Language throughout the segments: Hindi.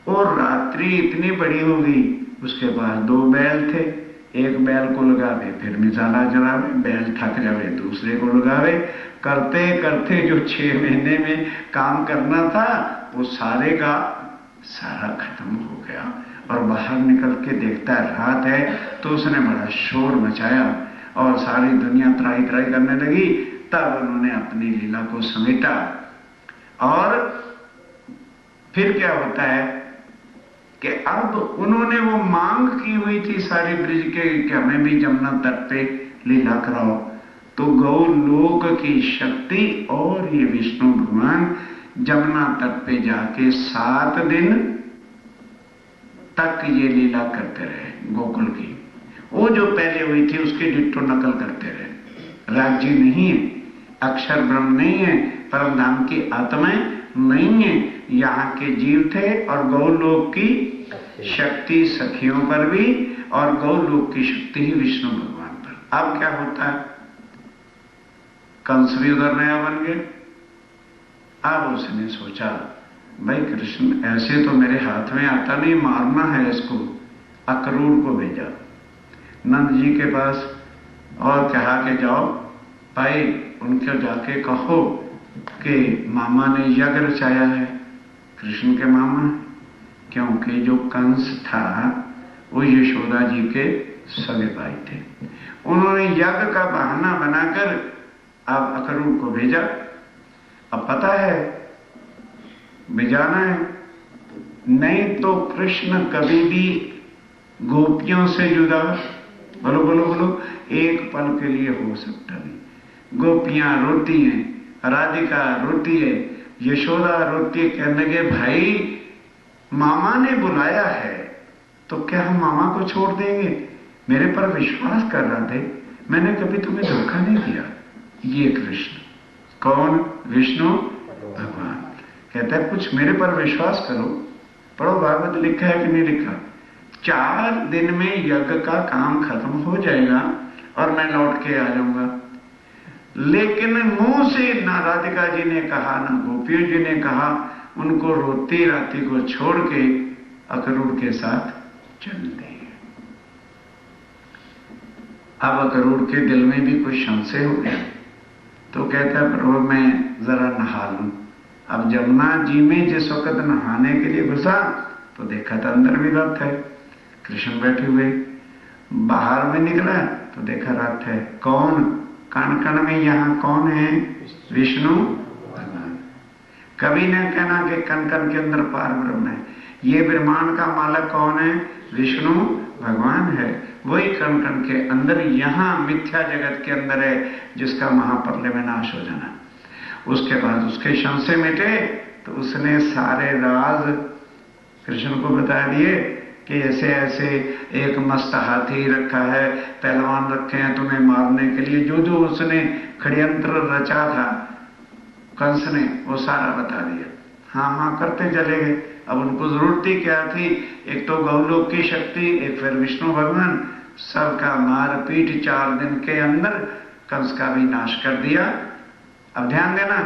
और रात्रि इतनी बड़ी हो गई, उसके पास 2 बैल थे, एक बैल को लगावे फिर मिसाला चलावे, बैल थक जावे दूसरे को लगावे, करते करते जो 6 महीने में काम करना था वो सारे का सारा खत्म हो गया। और बाहर निकल के देखता है रात है, तो उसने बड़ा शोर मचाया और सारी दुनिया त्राही त्राही करने लगी। तब उन्होंने अपनी लीला को समेटा। और फिर क्या होता है कि अब उन्होंने वो मांग की हुई थी सारी ब्रिज के कि हमें भी जमुना तट पे लीला कराओ। तो गौलोक की शक्ति और ये विष्णु भगवान जमुना तट पे जाके 7 दिन तक ये लीला करते रहे गोकुल की। वो जो पहले हुई थी उसकी डिट्टो नकल करते रहे। राज्य नहीं है, अक्षर ब्रह्म नहीं है, परम धाम की आत्माएं नहीं है, यहाँ के जीव थे। और गौलोक की शक्ति सखियों पर भी, और गौलोक की शक्ति ही विष्णु भगवान पर। अब क्या होता है, कंस भी उधर नया बन गए। अब उसने सोचा भाई कृष्ण ऐसे तो मेरे हाथ में आता नहीं, मारना है इसको। अक्रूर को भेजा नंद जी के पास और कहा कि जाओ भाई उनके जाके कहो कि मामा ने यज्ञ रचाया है, कृष्ण के मामा, क्योंकि जो कंस था वो यशोदा जी के सगे भाई थे। उन्होंने यज्ञ का बहाना बनाकर अब अक्रूर को भेजा। अब पता है भेजाना है, नहीं तो कृष्ण कभी भी गोपियों से जुदा, बोलो बोलो बोलो, एक पल के लिए हो सकता नहीं। गोपियां रोती हैं, राधिका रोती है, यशोदा रोती है, कहने लगे भाई मामा ने बुलाया है तो क्या हम मामा को छोड़ देंगे? मेरे पर विश्वास कर रहे थे, मैंने कभी तुम्हें धोखा नहीं दिया। ये कृष्ण कौन? विष्णु भगवान कहता है कुछ मेरे पर विश्वास करो। पढ़ो भागवत लिखा है कि नहीं लिखा, 4 दिन में यज्ञ का काम खत्म हो जाएगा और मैं लौट के आ जाऊंगा। लेकिन मुंह से ना राधिका जी ने कहा ना गोपियों जी ने कहा, उनको रोती राती को छोड़ के अक्रूर के साथ चल दिए। अब अक्रूर के दिल में भी कुछ संशय हो गया, तो कहता है प्रभु मैं जरा नहा लूं। अब जमुना जी में जिस वक्त नहाने के लिए घुसा तो देखा था अंदर भी रथ है, कृष्ण बैठे हुए। बाहर में निकला तो देखा रथ है। कौन? कण कण में यहाँ कौन है? विष्णु भगवान। कभी न कहना कि कण कण के अंदर पार ब्रह्म है। ये ब्रह्मांड का मालक कौन है? विष्णु भगवान है। वही कण कण के अंदर यहाँ मिथ्या जगत के अंदर है जिसका महाप्रलय में नाश हो जाना। उसके बाद उसके संशय मिटे तो उसने सारे राज कृष्ण को बता दिए कि ऐसे ऐसे एक मस्त हाथी रखा है, पहलवान रखे हैं तुम्हें मारने के लिए। जो जो उसने षड्यंत्र रचा था कंस ने वो सारा बता दिया। हाँ हाँ करते चले गए। अब उनको जरूरत ही क्या थी, एक तो गौलोक की शक्ति, एक फिर विष्णु भगवान, सबका मार पीट 4 दिन के अंदर कंस का भी नाश कर दिया। अब ध्यान देना,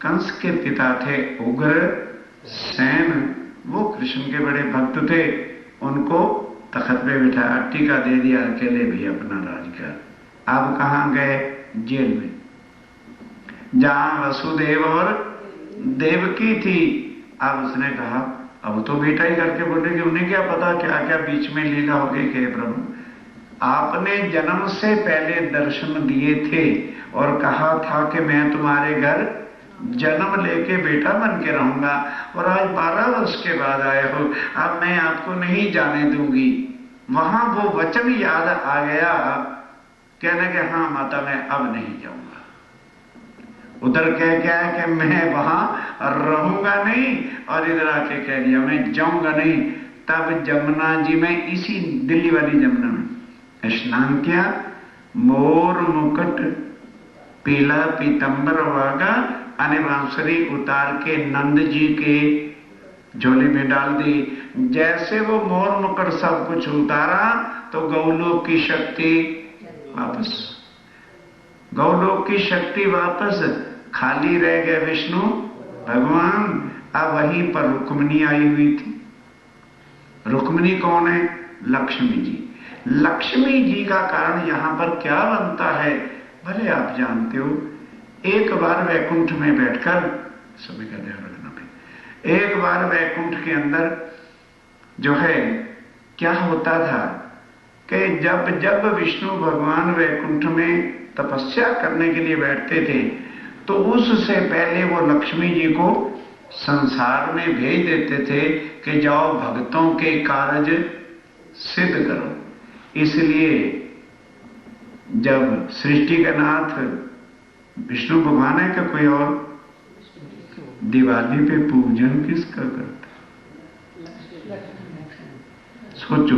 कंस के पिता थे उग्र सेन, वो कृष्ण के बड़े भक्त थे। उनको तख्त पे बिठाया, टीका दे दिया, अकेले भी अपना राज कर। अब कहां गए? जेल में, जहां वसुदेव और देवकी थी। अब उसने कहा अब तो बेटा ही करके बोलेगी, उन्हें क्या पता क्या क्या बीच में लीला हो गई। कि प्रभु आपने जन्म से पहले दर्शन दिए थे और कहा था कि मैं तुम्हारे घर जन्म लेके बेटा बन के रहूंगा, और आज 12 वर्ष के बाद आए हो, अब मैं आपको नहीं जाने दूंगी। वहां वो वचन याद आ गया, कहने के हाँ माता मैं अब नहीं जाऊंगा। उधर कह क्या है कि मैं वहां रहूंगा नहीं, और इधर आके कह दिया मैं जाऊंगा नहीं। तब जमुना जी में, इसी दिल्ली वाली जमुना में स्नान किया, मोर मुकुट पीला पीतंबर वागा, अनिवांसरी उतार के नंद जी के झोले में डाल दी। जैसे वो मोर मुकुट सब कुछ उतारा तो गौलोक की शक्ति वापस, गौलोक की शक्ति वापस, खाली रह गए विष्णु भगवान। अब वहीं पर रुक्मिणी आई हुई थी, रुक्मिणी कौन है? लक्ष्मी जी। लक्ष्मी जी का कारण यहां पर क्या बनता है? भले आप जानते हो, एक बार वैकुंठ में बैठकर, समय का ध्यान रखना भाई, एक बार वैकुंठ के अंदर जो है क्या होता था कि जब जब विष्णु भगवान वैकुंठ में तपस्या करने के लिए बैठते थे तो उससे पहले वो लक्ष्मी जी को संसार में भेज देते थे कि जाओ भक्तों के कार्य सिद्ध करो। इसलिए जब सृष्टि का नाथ विष्णु भगवान है कि कोई और, दिवाली पे पूजन किसका करता? सोचो,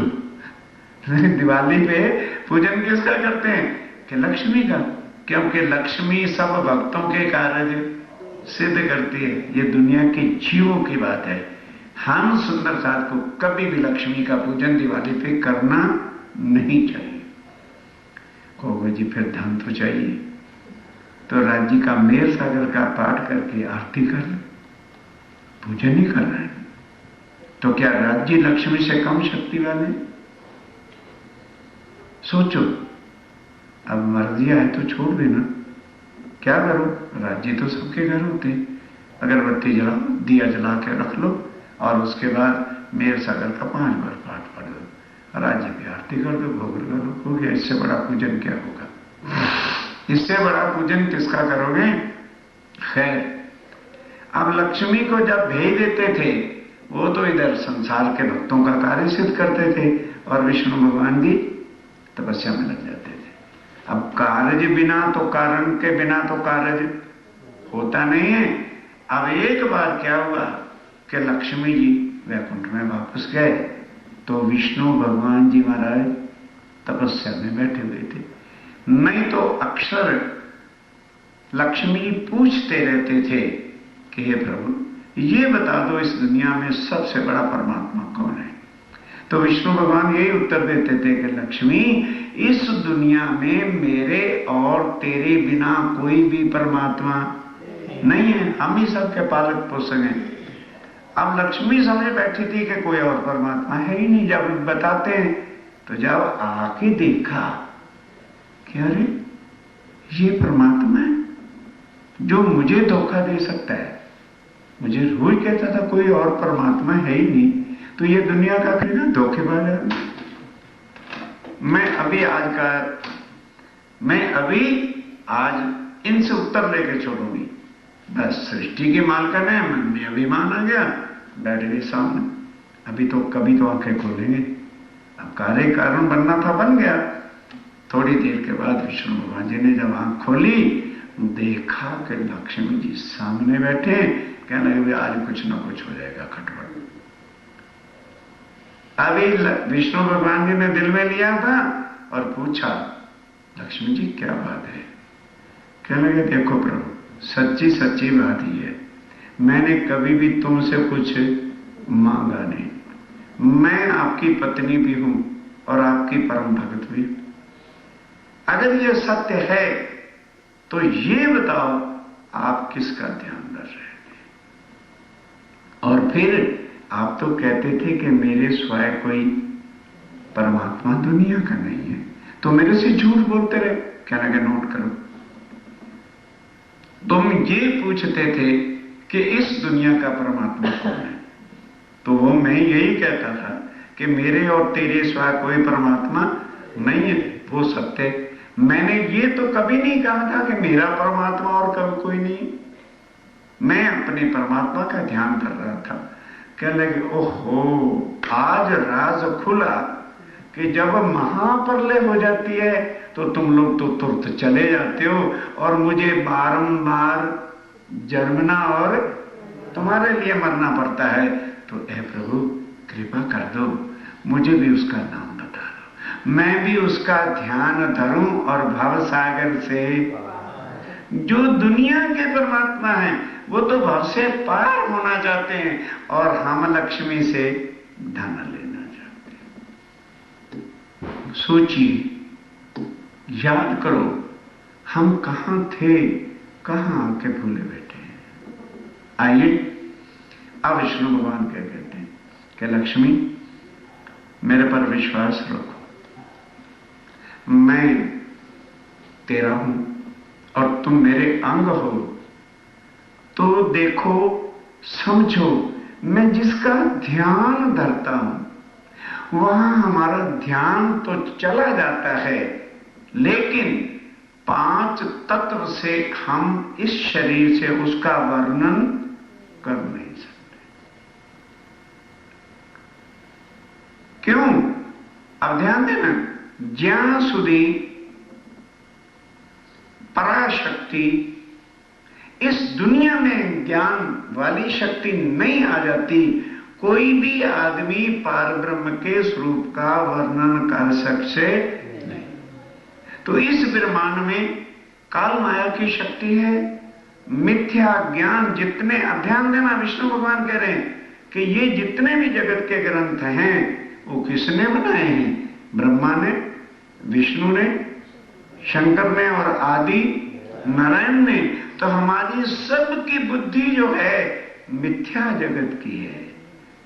दिवाली पे पूजन किसका करते हैं? कि लक्ष्मी का, क्योंकि लक्ष्मी सब भक्तों के कार्य सिद्ध करती है। ये दुनिया के जीवों की बात है। हम सुंदर साथ को कभी भी लक्ष्मी का पूजन दिवाली पे करना नहीं चाहिए। कहोगे जी फिर धन तो चाहिए, तो राज्य का मेर सागर का पाठ करके आरती कर, पूजन ही कर रहे हैं, तो क्या राज्य लक्ष्मी से कम शक्ति वाले? सोचो, अब मर्जी आए तो छोड़ देना, क्या करो? राज्य तो सबके घर होते हैं। अगरबत्ती जलाओ, दिया जला के रख लो और उसके बाद मेर सागर का 5 बार पाठ पढ़ दो, राज्य की आरती कर दो, भोग करो, हो गया। इससे बड़ा पूजन क्या होगा? इससे बड़ा पूजन किसका करोगे? खैर, अब लक्ष्मी को जब भेज देते थे वो तो इधर संसार के भक्तों का कार्य सिद्ध करते थे और विष्णु भगवान भी तपस्या में लग जाते थे। अब कार्य बिना तो, कारण के बिना तो कार्य होता नहीं है। अब एक बार क्या हुआ कि लक्ष्मी जी वैकुंठ में वापस गए तो विष्णु भगवान जी महाराज तपस्या में बैठे हुए थे। नहीं तो अक्सर लक्ष्मी पूछते रहते थे कि हे प्रभु, ये बता दो इस दुनिया में सबसे बड़ा परमात्मा कौन है? तो विष्णु भगवान यही उत्तर देते थे कि लक्ष्मी, इस दुनिया में मेरे और तेरे बिना कोई भी परमात्मा नहीं है, हम ही सबके पालक पोषक हैं। अब लक्ष्मी समझ बैठी थी कि कोई और परमात्मा है ही नहीं। जब बताते हैं तो जब आके देखा कि अरे ये परमात्मा है जो मुझे धोखा दे सकता है। मुझे रोज कहता था कोई और परमात्मा है ही नहीं, तो ये दुनिया का कहना धोखेबाज है। मैं अभी आज इनसे उत्तर लेके छोड़ूंगी। बस सृष्टि की मालकन है, मन में अभिमान आ गया, बैठ गए सामने। अभी तो कभी तो आंखें खोलेंगे। अब कार्य कारण बनना था, बन गया। थोड़ी देर के बाद विष्णु भगवान जी ने जब आंख खोली, देखा कि लक्ष्मी जी सामने बैठे, कहने लगे आज कुछ ना कुछ हो जाएगा खटपट। अभी विष्णु भगवान जी ने दिल में लिया था और पूछा, लक्ष्मी जी क्या बात है? कहने लगे देखो प्रभु, सच्ची सच्ची बात ही है, मैंने कभी भी तुमसे कुछ मांगा नहीं। मैं आपकी पत्नी भी हूं और आपकी परम भक्त भी। अगर ये सत्य है तो ये बताओ आप किसका ध्यान रख रहे हैं? और फिर आप तो कहते थे कि मेरे स्वयं कोई परमात्मा दुनिया का नहीं है, तो मेरे से झूठ बोलते रहे। कहने लगे नोट करो, तुम ये पूछते थे कि इस दुनिया का परमात्मा कौन है, तो वो मैं यही कहता था कि मेरे और तेरे स्वयं कोई परमात्मा नहीं है, वो सत्य। मैंने ये तो कभी नहीं कहा था कि मेरा परमात्मा और कभी कोई नहीं। मैं अपने परमात्मा का ध्यान कर रहा था। कहने लगे ओहो, आज राज खुला कि जब महाप्रलय हो जाती है तो तुम लोग तो तुरंत चले जाते हो और मुझे बारंबार जन्मना और तुम्हारे लिए मरना पड़ता है। तो ऐ प्रभु कृपा कर दो, मुझे भी उसका नाम बता दो, मैं भी उसका ध्यान धरूं और भव सागर से। जो दुनिया के परमात्मा हैं वो तो भव से पार होना चाहते हैं और हम लक्ष्मी से धन लेना चाहते हैं। सोचिए, याद करो, हम कहां थे, कहां आके भूले बैठे हैं। आइए अब विष्णु भगवान क्या कहते हैं कि लक्ष्मी, मेरे पर विश्वास रखो, मैं तेरा हूं और तुम मेरे अंग हो। तो देखो, समझो, मैं जिसका ध्यान धरता हूं वहां हमारा ध्यान तो चला जाता है, लेकिन 5 तत्व से हम इस शरीर से उसका वर्णन कर नहीं सकते। क्यों? अब ध्यान देना, ज्ञान सुधी पराशक्ति इस दुनिया में ज्ञान वाली शक्ति नहीं आ जाती, कोई भी आदमी पारब्रह्म के स्वरूप का वर्णन कर सकते नहीं। तो इस ब्रह्मांड में काल माया की शक्ति है, मिथ्या ज्ञान जितने, ध्यान देना, विष्णु भगवान कह रहे हैं कि ये जितने भी जगत के ग्रंथ हैं वो किसने बनाए हैं? ब्रह्मा ने, विष्णु ने, शंकर ने और आदि नारायण ने। तो हमारी सबकी बुद्धि जो है मिथ्या जगत की है।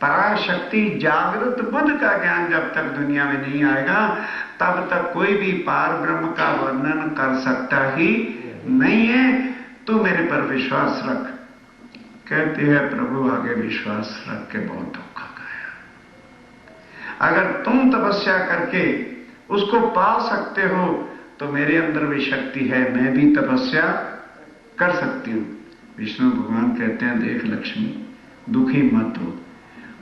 पराशक्ति जागृत बुद्ध का ज्ञान जब तक दुनिया में नहीं आएगा तब तक कोई भी पार ब्रह्म का वर्णन कर सकता ही नहीं है। तो मेरे पर विश्वास रख, कहते हैं प्रभु आगे विश्वास रख के बहुत धोखा खाया। अगर तुम तपस्या करके उसको पा सकते हो तो मेरे अंदर भी शक्ति है, मैं भी तपस्या कर सकती हूं। विष्णु भगवान कहते हैं, देख लक्ष्मी, दुखी मत हो,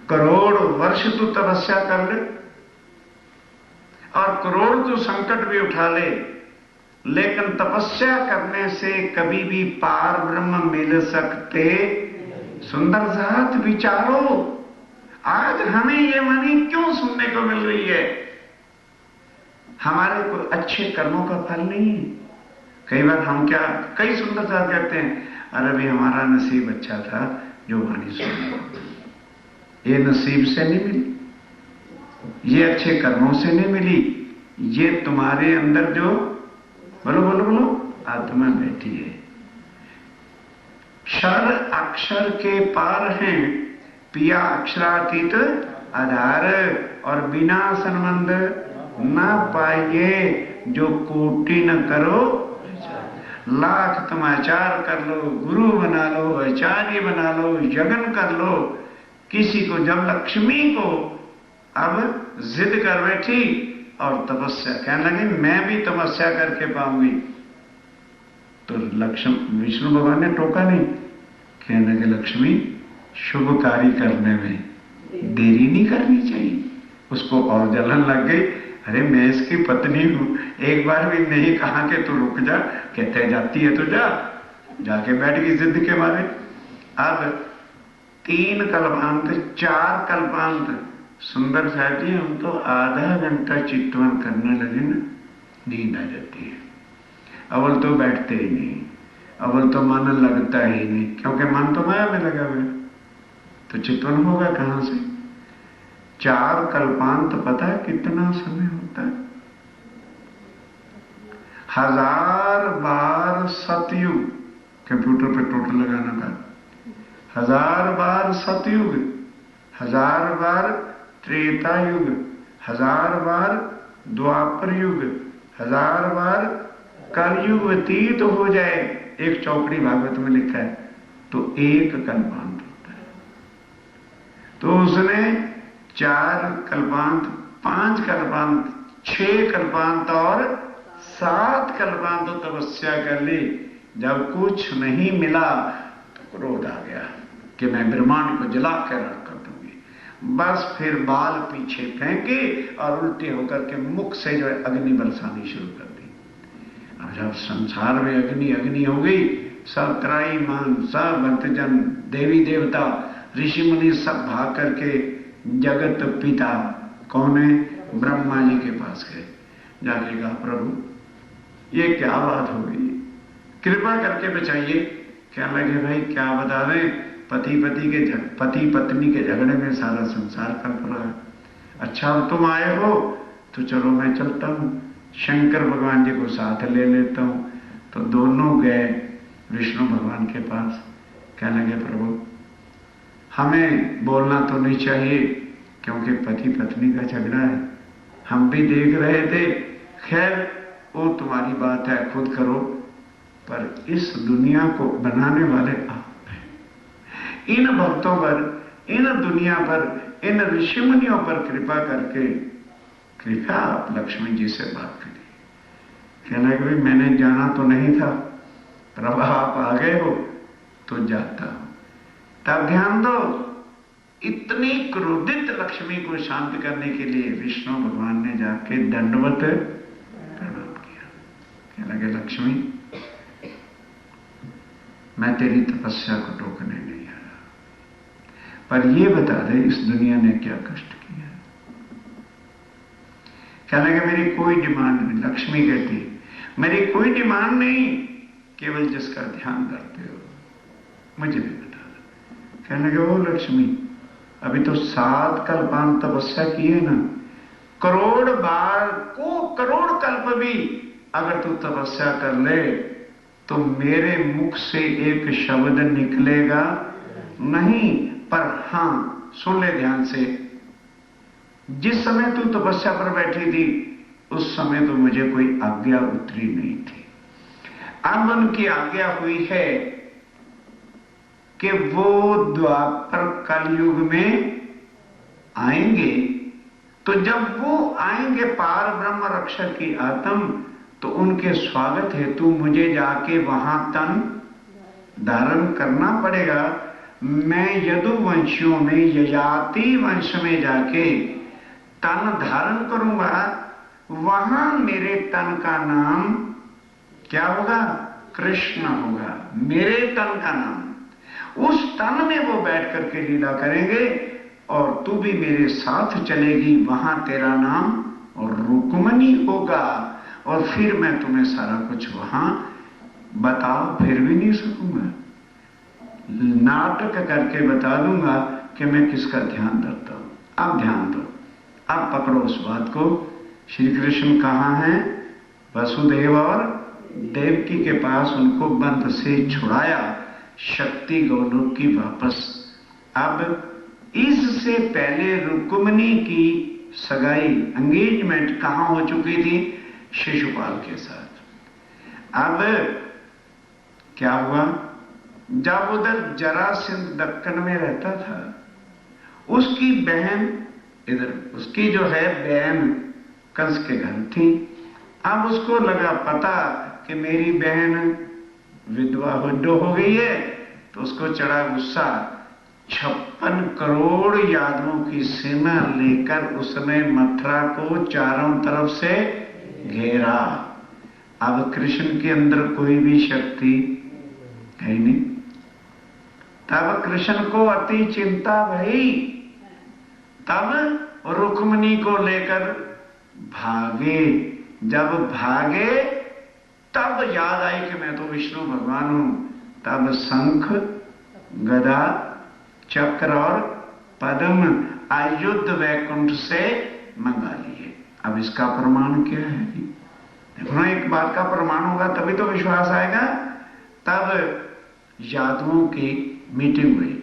करोड़ वर्ष तू तपस्या कर ले और करोड़ तू संकट भी उठा ले, लेकिन तपस्या करने से कभी भी पार ब्रह्म मिल सकते। सुंदर साथ विचारो, आज हमें ये वाणी क्यों सुनने को मिल रही है? हमारे को अच्छे कर्मों का फल नहीं है। कई बार हम क्या, कई सुंदर साथ कहते हैं, अरे भी हमारा नसीब अच्छा था जो वाणी सुनी, ये नसीब से नहीं मिली, ये अच्छे कर्मों से नहीं मिली, ये तुम्हारे अंदर जो, बोलो बोलो बोलो, आत्मा बैठी है। क्षर अक्षर के पार हैं, पिया अक्षरातीत आधार, और बिना संबंध ना पाइए जो कोटि न करो। लाख तुम आचार कर लो, गुरु बना लो, आचार्य बना लो, यज्ञ कर लो, किसी को जब लक्ष्मी को अब जिद कर बैठी और तपस्या कहने लगी मैं भी तपस्या करके पाऊंगी, तो लक्ष्मी, विष्णु भगवान ने टोका नहीं, कहने लगे लक्ष्मी शुभ कार्य करने में देरी नहीं करनी चाहिए। उसको और जलन लग गई, अरे मैं इसकी पत्नी हूं, एक बार भी नहीं कहा कि तू रुक जा, कहते जाती है तो जा, जाके बैठ गई जिद के मारे। अब 3 कल्पांत 4 कल्पांत, सुंदर साहब जी हम तो आधा घंटा चितवन करने लगे ना, नींद आ जाती है। अव्वल तो बैठते ही नहीं, अव्वल तो मन लगता ही नहीं, क्योंकि मन तो माया में लगा हुआ है, तो चितवन होगा कहां से? 4 कल्पांत पता है कितना समय होता है? 1000 बार सतयुग, कंप्यूटर पे टोटल लगाना का, 1000 बार सतयुग, 1000 बार त्रेता युग, 1000 बार द्वापर युग, 1000 बार कलयुग व्यतीत हो जाए, एक चौपड़ी भागवत में लिखा है, तो 1 कल्पांत होता है। तो उसने 4 कल्पांत, 5 कल्पांत, 6 कल्पांत और 7 कल्पांत तपस्या कर ली। जब कुछ नहीं मिला तो क्रोध आ गया कि मैं ब्रह्मांड को जला कर रख कर दूंगी। बस फिर बाल पीछे फेंके और उल्टे होकर के मुख से जो है अग्नि बरसानी शुरू कर दी। अब जब संसार में अग्नि अग्नि हो गई, सब त्राई मान, सब भक्तजन, देवी देवता, ऋषि मुनि सब भाग करके जगत पिता कौन है? ब्रह्मा जी के पास गए। जाके कहा प्रभु ये क्या बात हो गई, कृपा करके बचाइए। क्या लगे भाई क्या बतावे, पति पत्नी के झगड़े में सारा संसार कल्प रहा है। अच्छा अब तुम आए हो तो चलो मैं चलता हूं, शंकर भगवान जी को साथ ले लेता हूं। तो दोनों गए विष्णु भगवान के पास। कहने लगे प्रभु हमें बोलना तो नहीं चाहिए, क्योंकि पति पत्नी का झगड़ा है, हम भी देख रहे थे। खैर वो तुम्हारी बात है, खुद करो, पर इस दुनिया को बनाने वाले आप हैं। इन भक्तों पर, इन दुनिया पर, इन ऋषि मुनियों पर कृपा करके, कृपया आप लक्ष्मी जी से बात करिए। कहना कि भाई मैंने जाना तो नहीं था, प्रभु आप आ गए हो तो जाता हूं। तब ध्यान दो, इतनी क्रोधित लक्ष्मी को शांत करने के लिए विष्णु भगवान ने जाके दंडवत प्रणाम किया। कहने लगे लक्ष्मी मैं तेरी तपस्या को रोकने नहीं आया, पर ये बता दे इस दुनिया ने क्या कष्ट किया। कहने लगे मेरी कोई डिमांड नहीं। लक्ष्मी कहती मेरी कोई डिमांड नहीं, केवल जिसका ध्यान करते हो मुझे भी बता दो। कहने लगे ओ लक्ष्मी अभी तो 7 कल्पांत तपस्या की है ना, करोड़ बार को करोड़ कल्प भी अगर तू तपस्या कर ले तो मेरे मुख से एक शब्द निकलेगा नहीं। पर हां सुन ले ध्यान से, जिस समय तू तपस्या पर बैठी थी उस समय तो मुझे कोई आज्ञा उतरी नहीं थी। अब उनकी आज्ञा हुई है कि वो द्वापर कलयुग में आएंगे, तो जब वो आएंगे पार ब्रह्म रक्षक की आत्म, तो उनके स्वागत हेतु मुझे जाके वहां तन धारण करना पड़ेगा। मैं यदुवंशियों में यजाति वंश में जाके तन धारण करूंगा, वहां मेरे तन का नाम क्या होगा? कृष्ण होगा, मेरे तन का नाम। उस तन में वो बैठ करके लीला करेंगे और तू भी मेरे साथ चलेगी, वहां तेरा नाम और रुक्मणी होगा। और फिर मैं तुम्हें सारा कुछ वहां बताओ फिर भी नहीं सकूंगा, नाटक करके बता दूंगा कि मैं किसका ध्यान रखता हूं। अब ध्यान दो, अब पकड़ो उस बात को। श्री कृष्ण कहां हैं? वसुदेव और देवकी के पास उनको बंद से छुड़ाया, शक्ति गोलोक की वापस। अब इससे पहले रुक्मिणी की सगाई एंगेजमेंट कहां हो चुकी थी? शिशुपाल के साथ। अब क्या हुआ? जब उधर जरासंध दक्कन में रहता था, उसकी बहन इधर, उसकी जो है बहन कंस के घर थी। अब उसको लगा पता कि मेरी बहन विधवा हो गई है, तो उसको चढ़ा गुस्सा। 56 करोड़ यादवों की सेना लेकर उसने मथुरा को चारों तरफ से घेरा। अब कृष्ण के अंदर कोई भी शक्ति है नहीं। तब कृष्ण को अति चिंता भई, तब रुक्मिणी को लेकर भागे। जब भागे तब याद आई कि मैं तो विष्णु भगवान हूं। तब शंख गदा चक्र और पद्म अयुद्ध वैकुंठ से मंगा लिए। अब इसका प्रमाण क्या है? देखो ना, एक बात का प्रमाण होगा तभी तो विश्वास आएगा। तब यादवों की मीटिंग हुई,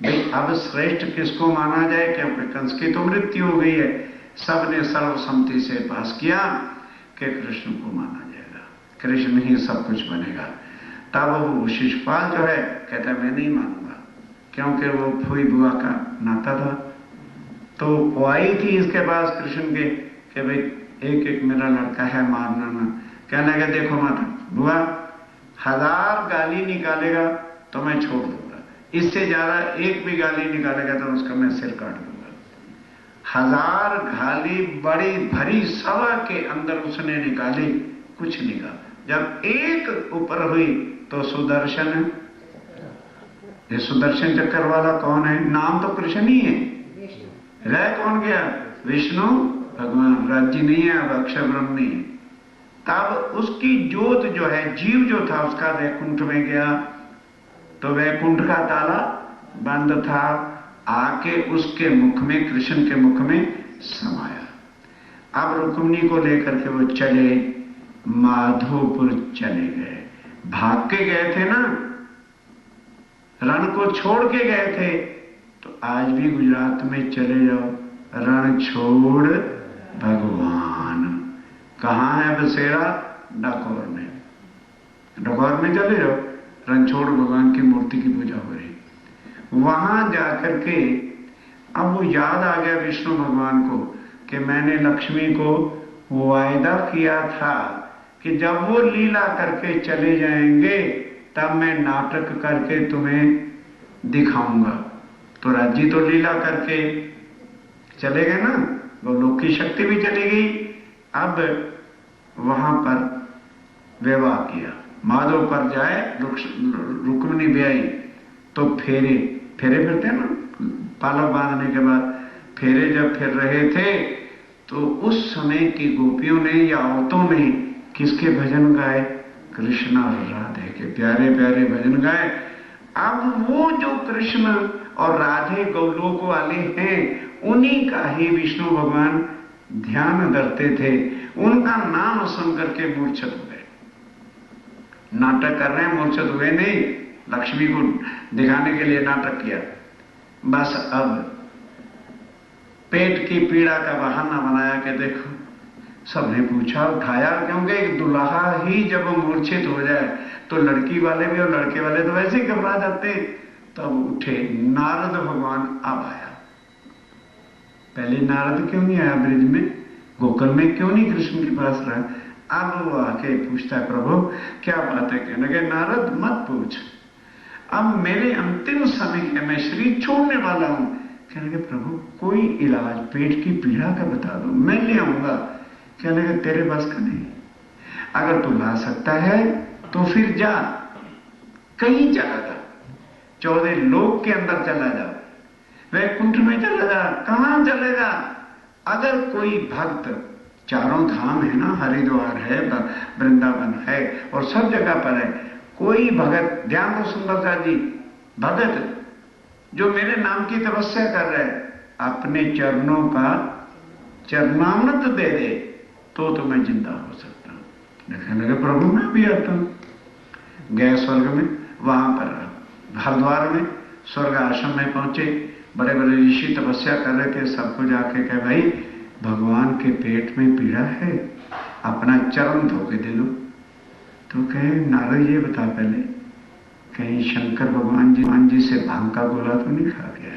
भाई अब श्रेष्ठ किसको माना जाए, क्योंकि कंस की तो मृत्यु हो गई है। सबने सर्वसम्मति से पास किया कि कृष्ण को माना जाएगा, कृष्ण ही सब कुछ बनेगा। तब वो शिशुपाल जो है कहता है मैं नहीं मानूंगा, क्योंकि वो फूई बुआ का नाता था। तो वो आई थी इसके पास कृष्ण के कि भाई एक एक मेरा लड़का है, मारना ना। कहने लगा देखो माता बुआ, 1000 गाली निकालेगा तो मैं छोड़ दूंगा, इससे ज्यादा एक भी गाली निकालेगा तो उसका मैं सिर काट दूंगा। 1000 गाली बड़ी भरी सभा के अंदर उसने निकाली, कुछ नहीं कहा। जब एक ऊपर हुई तो सुदर्शन, ये सुदर्शन चक्कर वाला कौन है? नाम तो कृष्ण ही है, रह कौन गया? विष्णु भगवान। राज्य नहीं है, अब अक्षर ब्रह्म नहीं है। तब उसकी ज्योत जो है, जीव जो था उसका वैकुंठ में गया, तो वैकुंठ का ताला बंद था, आके उसके मुख में, कृष्ण के मुख में समाया। अब रुक्मिणी को लेकर के वो चले, माधोपुर चले गए। भाग के गए थे ना, रण को छोड़ के गए थे। तो आज भी गुजरात में चले जाओ, रण छोड़ भगवान। कहाँ है बसेरा? डाकोर में। डाकोर में चले जाओ, रणछोड़ भगवान की मूर्ति की पूजा हो रही। वहां जाकर के अब वो याद आ गया विष्णु भगवान को कि मैंने लक्ष्मी को वायदा किया था कि जब वो लीला करके चले जाएंगे तब मैं नाटक करके तुम्हें दिखाऊंगा। तो राज्य तो लीला करके चले गए ना, गोलोक की शक्ति भी चली गई। अब वहां पर विवाह किया, माधव पर जाए, रुक्मिणी भी आई तो फेरे फिरते ना, पालक बांधने के बाद फेरे जब फिर रहे थे तो उस समय की गोपियों ने या औरतों ने किसके भजन गाए? कृष्ण और राधे के प्यारे प्यारे भजन गाए। अब वो जो कृष्ण और राधे गोलोक वाले हैं उन्हीं का ही विष्णु भगवान ध्यान धरते थे। उनका नाम सुन करके मूर्छित हो गए। नाटक कर रहे हैं, मूर्छित हुए नहीं, लक्ष्मी को दिखाने के लिए नाटक किया। बस अब पेट की पीड़ा का बहाना बनाया कि देखो, सबने पूछा, उठाया, क्योंकि एक दुल्हा ही जब मूर्छित हो जाए तो लड़की वाले भी और लड़के वाले तो वैसे ही घबरा जाते। तब उठे नारद भगवान। अब आया, पहले नारद क्यों नहीं आया ब्रिज में, गोकुल में क्यों नहीं कृष्ण के पास रहा? अब वो आके पूछता है, प्रभु क्या बात है? कहने लगे, नारद मत पूछ, अब मेरे अंतिम समय है, मैं शरीर छोड़ने वाला हूं। कहने लगे, प्रभु कोई इलाज पेट की पीड़ा का बता दो, मैं ले आऊंगा। कहने लगे, तेरे बस का नहीं, अगर तू ला सकता है तो फिर जा, कहीं चला जा, 14 लोक के अंदर चला जा, वैकुंठ में चला जा, कहां चलेगा? अगर कोई भक्त, चारों धाम है ना, हरिद्वार है, वृंदावन है और सब जगह पर है, कोई भगत, ध्यान दो सुंदरता जी, भगत जो मेरे नाम की तपस्या कर रहे, अपने चरणों का चरणामृत दे दे तो मैं जिंदा हो सकता हूं। कहने लगे, प्रभु मैं भी आता हूं। गए स्वर्ग में, वहां पर हरिद्वार में स्वर्ग आश्रम में पहुंचे, बड़े बड़े ऋषि तपस्या कर रहे थे। सबको जाके कहे, भाई भगवान के पेट में पीड़ा है, अपना चरण धो के दे दो। तो कहे, नारद ये बता पहले, कहीं शंकर भगवान जी से भांग का गोला तो नहीं खा गया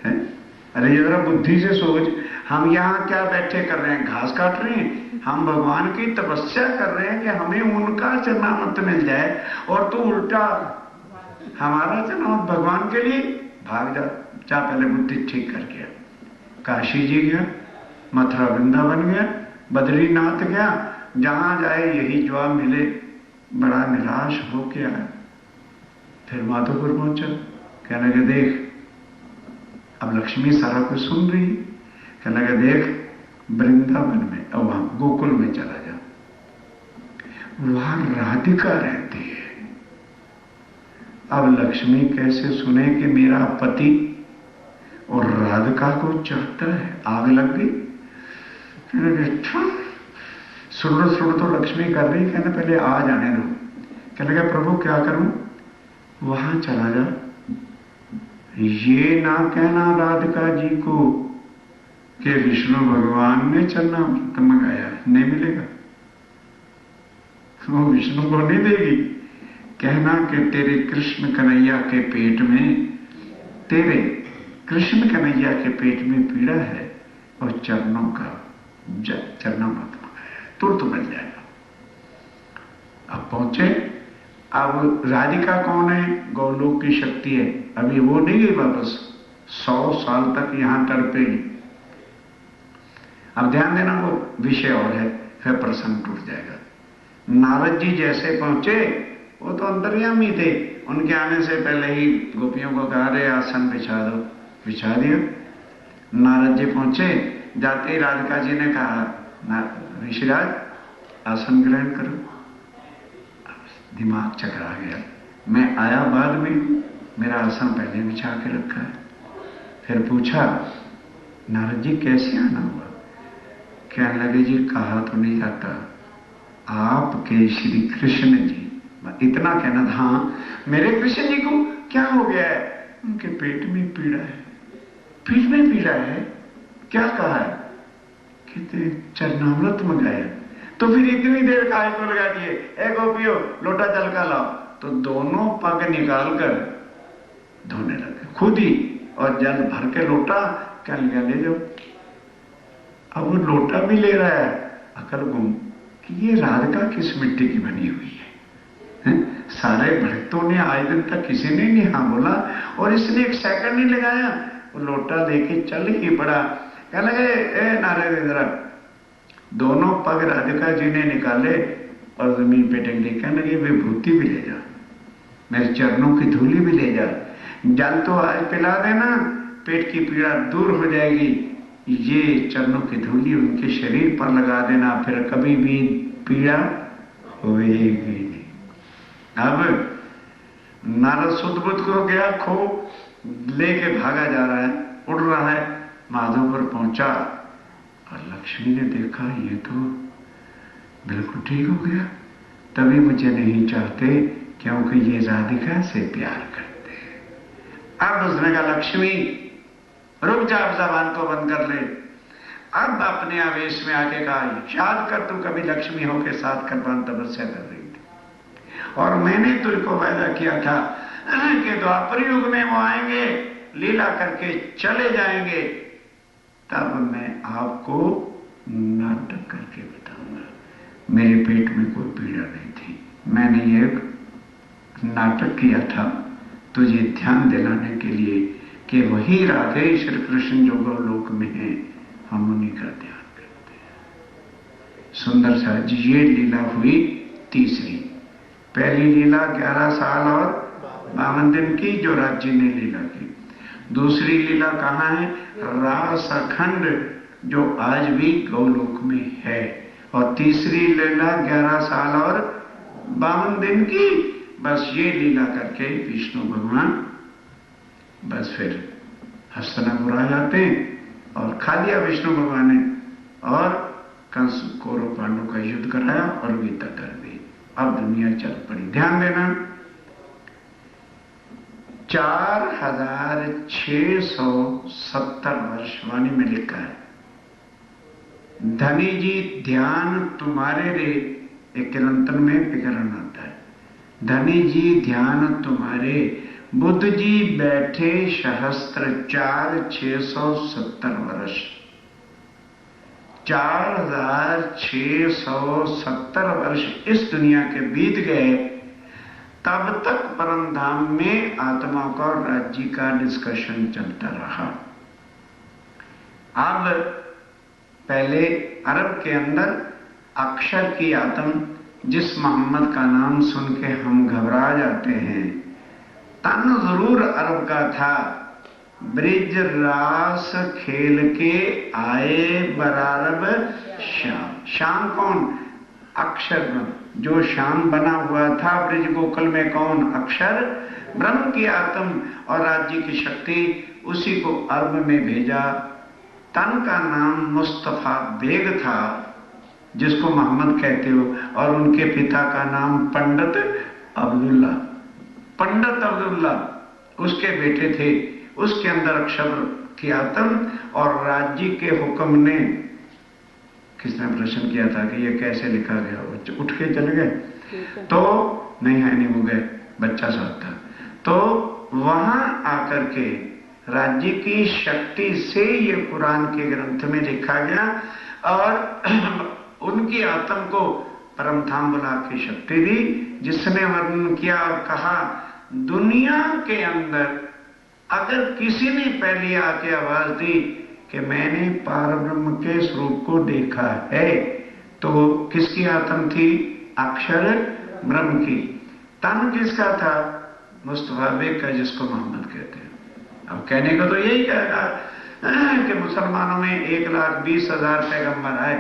है? अरे ये जरा बुद्धि से सोच, हम यहाँ क्या बैठे कर रहे हैं, घास काट रहे हैं? हम भगवान की तपस्या कर रहे हैं कि हमें उनका चरणामृत मिल जाए, और तू उल्टा हमारा चरणामृत भगवान के लिए भाग जा पहले बुद्धि ठीक कर गया। काशी जी गया, मथुरा वृंदावन गया, बद्रीनाथ गया, जहां जाए यही जवाब मिले, बड़ा निराश हो के आया। फिर माधोपुर पहुंचा, कहने लगे, देख अब लक्ष्मी सारा कुछ सुन रही। कहने लगे, देख वृंदावन में, अब वहां गोकुल में चला जा, वहां राधिका रहती है। अब लक्ष्मी कैसे सुने कि मेरा पति और राधिका को चाहता है? आग लग गई। सुड़ तो लक्ष्मी कर रही, कहने पहले आ जाने दो। कहने लगा, प्रभु क्या करूं? वहां चला जा, ये ना कहना राधिका जी को कि विष्णु भगवान ने चरणामृत मंगाया, नहीं मिलेगा, वो विष्णु को नहीं देगी। कहना कि तेरे कृष्ण कन्हैया के पेट में, तेरे कृष्ण कन्हैया के पेट में पीड़ा है और चरणों का चरणामृत मंगाया, तुरंत मिल जाएगा। अब पहुंचे। अब राधिका कौन है? गोलोक की शक्ति है। अभी वो नहीं गई वापस, 100 साल तक यहां तड़पेगी। अब ध्यान देना, वो विषय और है, फिर प्रसंग टूट जाएगा। नारद जी जैसे पहुंचे, वो तो अंतर्यामी थे, उनके आने से पहले ही गोपियों को कहा, रे आसन बिछा दो, बिछा दिया। नारद जी पहुंचे, जाते ही राधिका जी ने कहा, ऋषिराज आसन ग्रहण करो। दिमाग चकरा गया, मैं आया बाद में, मेरा आसन पहले बिछा के रखा है। फिर पूछा, नारद जी कैसे आना हुआ? कहने लगे, जी कहा तो नहीं जाता, आपके श्री कृष्ण जी, इतना कहना था, हाँ मेरे कृष्ण जी को क्या हो गया है? उनके पेट में पीड़ा है। पेट में पीड़ा है? क्या कहा है? कहते चरणामृत मंगाया। तो फिर इतनी देर काहे को लगा दिए? ए गोपियो लोटा जल का लाओ। तो दोनों पग निकाल कर धोने लगे खुद ही, और जल भर के लोटा क्या ले जाओ। अब वो लोटा भी ले रहा है, अकल गुम कि ये राधिका किस मिट्टी की बनी हुई है? सारे भक्तों ने आज दिन तक किसी ने नहीं हाँ बोला, और इसने एक सेकंड नहीं लगाया, वो लोटा लेके चल ही पड़ा। कहने लगे ए नारद इंद्र, दोनों पग राधिका जी ने निकाले और जमीन पे टेक दी। कहने लगे विभूति भी ले जा, मेरे चरणों की धूली भी ले जा, जल तो आज पिला देना, पेट की पीड़ा दूर हो जाएगी, ये चरणों की धूली उनके शरीर पर लगा देना, फिर कभी भी पीड़ा होएगी नहीं। अब नारद सुध बुद्ध को गया, खो लेके भागा जा रहा है, उड़ रहा है, माधोपुर पहुंचा और लक्ष्मी ने देखा ये तो बिल्कुल ठीक हो गया, तभी मुझे नहीं चाहते क्योंकि ये राधिका से प्यार करते हैं। अब उसने कहा लक्ष्मी रुक जा, अब जबान को बंद कर ले। अब अपने आवेश में आके कहा याद कर तू कभी लक्ष्मी होके साथ करवान तपस्या कर रही थी, और मैंने तुझको वादा किया था कि द्वापर युग में वो आएंगे, लीला करके चले जाएंगे, तब मैं आपको नाटक करके बताऊंगा। मेरे पेट में कोई पीड़ा नहीं थी, मैंने एक नाटक किया था तुझे ध्यान दिलाने के लिए कि वही राधे श्री कृष्ण जो गोलोक में है, हम उन्हीं का ध्यान करते हैं। सुंदर सा जी ये लीला हुई तीसरी। पहली लीला 11 साल और 52 दिन की जो राज्य ने लीला की। दूसरी लीला कहाँ है? रास अखंड जो आज भी गौलोक में है। और तीसरी लीला 11 साल और 52 दिन की। बस ये लीला करके विष्णु भगवान बस फिर हस्तिनापुर आ जाते हैं और खा लिया विष्णु भगवान ने, और कंस कौरव पांडव का युद्ध कराया और गीता कर दी। अब दुनिया चल पड़ी। ध्यान देना 4670 वर्ष वाणी में लिखा है, धनी जी ध्यान तुम्हारे रे, एक किरंतन में विकरण आता है, धनी जी ध्यान तुम्हारे, बुद्ध जी बैठे सहस्त्र 4670 वर्ष। 4670 वर्ष इस दुनिया के बीत गए, तब तक परम धाम में आत्मा का और राज्य का डिस्कशन चलता रहा। अब पहले अरब के अंदर अक्षर की आत्म, जिस मोहम्मद का नाम सुन के हम घबरा जाते हैं, तन जरूर अरब का था, ब्रिज रास खेल के आए बरारब श्याम। श्याम कौन? अक्षर ब्रह्म, जो श्याम बना हुआ था ब्रिज गोकुल में कौन? अक्षर ब्रह्म की आत्म और राज्य की शक्ति, उसी को अरब में भेजा। तन का नाम मुस्तफा बेग था, जिसको मोहम्मद कहते हो, और उनके पिता का नाम पंडित अब्दुल्ला। पंडित अब्दुल्ला उसके बेटे थे। उसके अंदर अक्षर की आत्म और राज्य के हुक्म ने, किसने प्रश्न किया था कि ये कैसे लिखा गया? बच्चे उठ के चले गए तो नहीं है, नहीं हो गए, बच्चा साथ था। तो वहां आकर के राज्य की शक्ति से ये कुरान के ग्रंथ में लिखा गया, और उनकी आत्म को परम धाम बुला के शक्ति दी, जिसने वर्णन किया और कहा दुनिया के अंदर अगर किसी ने पहले आके आवाज दी कि मैंने पारब्रह्म के स्वरूप को देखा है, तो किसकी आत्म थी? अक्षर ब्रह्म की। तन किसका था? मुस्तफा बेग का, जिसको मोहम्मद कहते हैं। अब कहने को तो यही कहेगा कि मुसलमानों में 1,20,000 पैगंबर आए,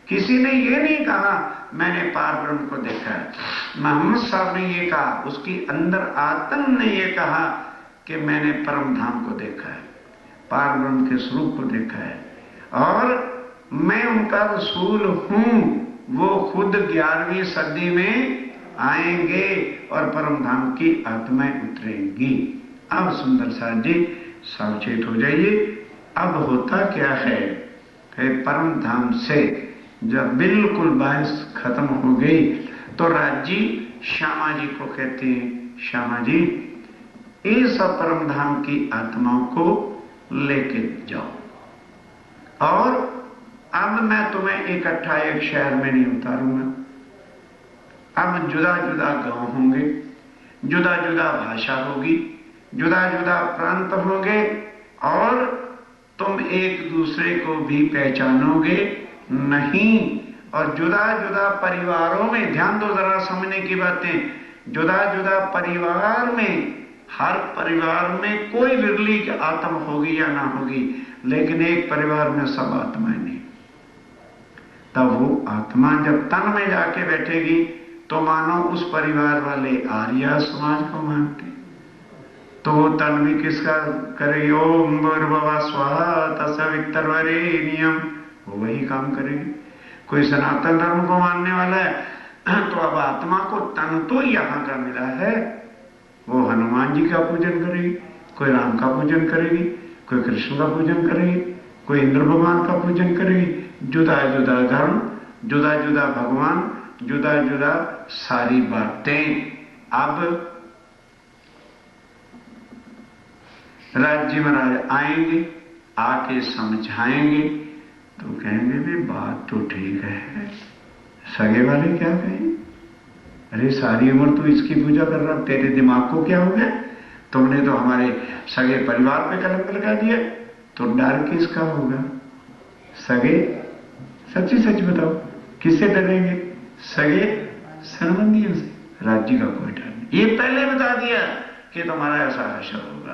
किसी ने ये नहीं कहा मैंने पार ब्रह्म को देखा है। मोहम्मद साहब ने ये कहा, उसकी अंदर आत्म ने ये कहा कि मैंने परम धाम को देखा है, पार ब्रह्म के स्वरूप को देखा है, और मैं उनका रसूल हूं। वो खुद 11वीं सदी में आएंगे और परम धाम की आत्माएं उतरेंगी। अब सुंदर साथ जी सावचेत हो जाइए, अब होता क्या है परम धाम से जब बिल्कुल बारिश खत्म हो गई तो राज्य श्यामा जी को कहते हैं, श्यामा जी इस परम धाम की आत्माओं को लेके जाओ और अब मैं तुम्हें इकट्ठा एक शहर में नहीं उतारूंगा। अब जुदा जुदा गांव होंगे, जुदा जुदा भाषा होगी, जुदा जुदा प्रांत होंगे और तुम एक दूसरे को भी पहचानोगे नहीं। और जुदा जुदा परिवारों में, ध्यान दो जरा समझने की बातें, जुदा जुदा परिवार में, हर परिवार में कोई विरली आत्मा होगी या ना होगी, लेकिन एक परिवार में सब आत्माएं नहीं। तब वो आत्मा जब तन में जाके बैठेगी तो मानो उस परिवार वाले आर्य समाज को मानते, तो वो तन भी किसका करे, ओम भूर्भुवः स्वाहा तत्सवितुर्वरेण्यम, वो वही काम करेगी। कोई सनातन धर्म को मानने वाला है तो अब आत्मा को तन तो यहां का मिला है, वो हनुमान जी का पूजन करेगी, कोई राम का पूजन करेगी, कोई कृष्ण का पूजन करेगी, कोई इंद्र भगवान का पूजन करेगी। जुदा जुदा धर्म, जुदा जुदा भगवान, जुदा जुदा सारी बातें। अब राज्य महाराज आएंगे, आके समझाएंगे तो कहेंगे भी बात तो ठीक है, सगे वाले क्या कहें, अरे सारी उम्र तू इसकी पूजा कर रहा, तेरे दिमाग को क्या हो गया, तुमने तो हमारे सगे परिवार पे कलंक लगा दिया। तो डर किसका होगा, सगे, सच्ची सच बताओ किससे डरेंगे, सगे संबंधियों से, राज्य का कोई डर नहीं। ये पहले बता दिया कि तुम्हारा ऐसा हशर होगा।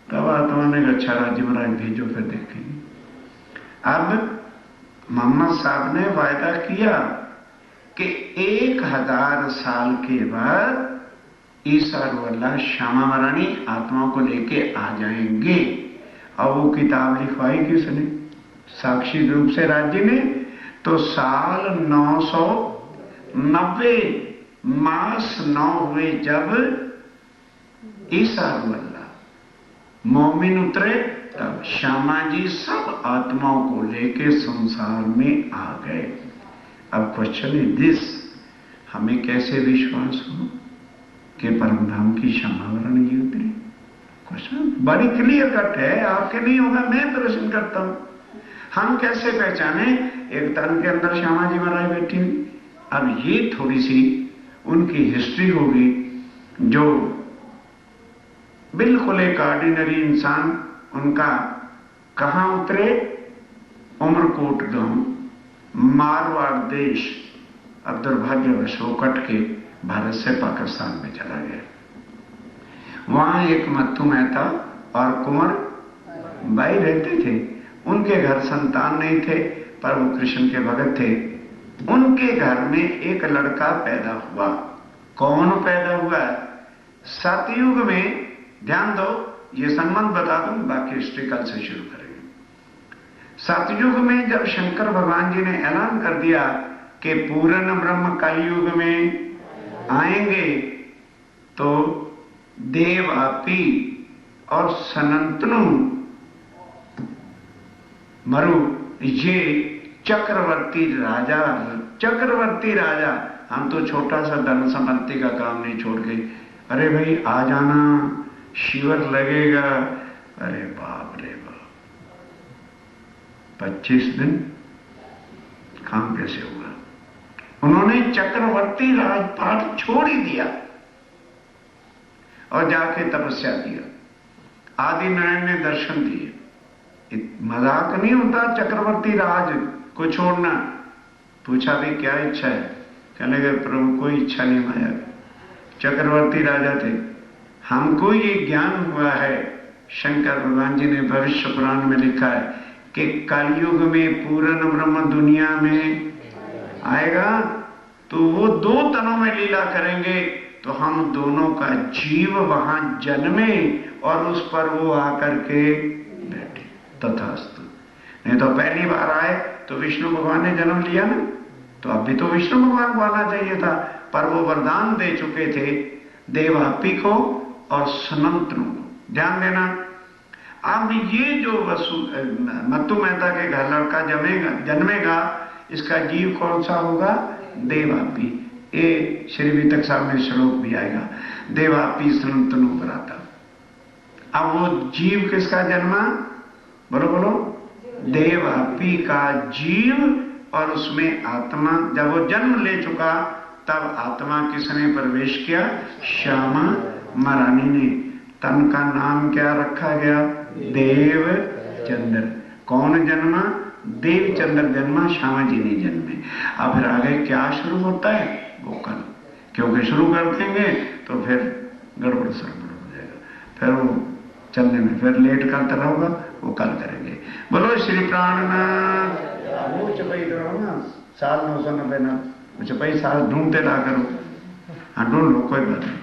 तब आत्मा ने अच्छा राज्य महाराज भेजो, फिर देखेंगे। अब मोहम्मद साहब ने वायदा किया कि 1000 साल के बाद ईसा रुअल्लाह श्यामा महारानी आत्माओं को लेके आ जाएंगे। और वो किताब लिखवाई किसने, साक्षी रूप से राज्य ने। तो साल 990 मास 9 हुए जब ईसा रुअल्लाह मोमिन उतरे, तब श्यामा जी सब आत्माओं को लेके संसार में आ गए। अब क्वेश्चन इज दिस, हमें कैसे विश्वास हो कि परमधाम की श्यामा महारानी जी उतरी? क्वेश्चन बड़ी क्लियर कट है, आपके नहीं होगा, मैं प्रश्न करता हूं। हम कैसे पहचाने एक तन के अंदर श्यामा जी महाराज बैठी हुई? अब ये थोड़ी सी उनकी हिस्ट्री होगी, जो बिल्कुल एक ऑर्डिनरी इंसान, उनका कहां उतरे, उमरकोट गांव, मारवाड़ देश। अब दुर्भाग्यवश वो कट के भारत से पाकिस्तान में चला गया। वहां एक मत्तू मेहता और कुंवर बाई रहते थे। उनके घर संतान नहीं थे, पर वो कृष्ण के भगत थे। उनके घर में एक लड़का पैदा हुआ। कौन पैदा हुआ? सतयुग में, ध्यान दो, ये संबंध बता दूं, बाकी हिस्ट्री कल से शुरू करेंगे। सतयुग में जब शंकर भगवान जी ने ऐलान कर दिया कि पूर्ण ब्रह्म कलयुग में आएंगे, तो देव आपी और सनातनु मरु, ये चक्रवर्ती राजा, हम तो छोटा सा धन संपत्ति का काम नहीं छोड़ गए, अरे भाई आ जाना, शिविर लगेगा। अरे बाप रे बाप, 25 दिन काम कैसे होगा? उन्होंने चक्रवर्ती राजपाट छोड़ ही दिया और जाके तपस्या किया। आदि नारायण ने दर्शन दिए। मजाक नहीं होता चक्रवर्ती राज को छोड़ना। पूछा भी क्या इच्छा है? कहने लगे प्रभु कोई इच्छा नहीं माया। चक्रवर्ती राजा थे। हमको ये ज्ञान हुआ है, शंकर भगवान जी ने भविष्य पुराण में लिखा है कि कलयुग में पूर्ण ब्रह्म दुनिया में आएगा, तो वो 2 तनों में लीला करेंगे, तो हम दोनों का जीव वहां जन्मे और उस पर वो आकर के बैठे। तथास्तु। नहीं तो पहली बार आए तो विष्णु भगवान ने जन्म लिया ना, तो अब भी तो विष्णु भगवान को आना चाहिए था, पर वो वरदान दे चुके थे देवापी को और सनंतनु को। ध्यान देना, अब ये जो मत्तू मेहता के घर लड़का जन्मेगा, इसका जीव कौन सा होगा? देवापी। ये श्री वितक साहब में श्लोक भी आएगा, देवापी सनंतनु पराता। अब वो जीव किसका जन्मा? बोलो बोलो। देवापी का जीव, और उसमें आत्मा। जब वो जन्म ले चुका तब आत्मा किसने प्रवेश किया? श्यामा महारानी ने। तन का नाम क्या रखा गया? देवचंद्र। कौन जन्मा? देवचंद्र जन्मा, श्यामा जी ने जन्मे। अब फिर आगे क्या शुरू होता है? वो कल, क्योंकि शुरू कर देंगे तो फिर गड़बड़ सड़बड़ हो जाएगा, फिर वो चलने में फिर लेट करता रहोगा, वो कल करेंगे। बोलो श्री प्राणनाथ। वो चपाई रहो ना, साल 990 ना चपाई साल ढूंढते रहा करो। हाँ ढूंढ लो, कोई बात नहीं।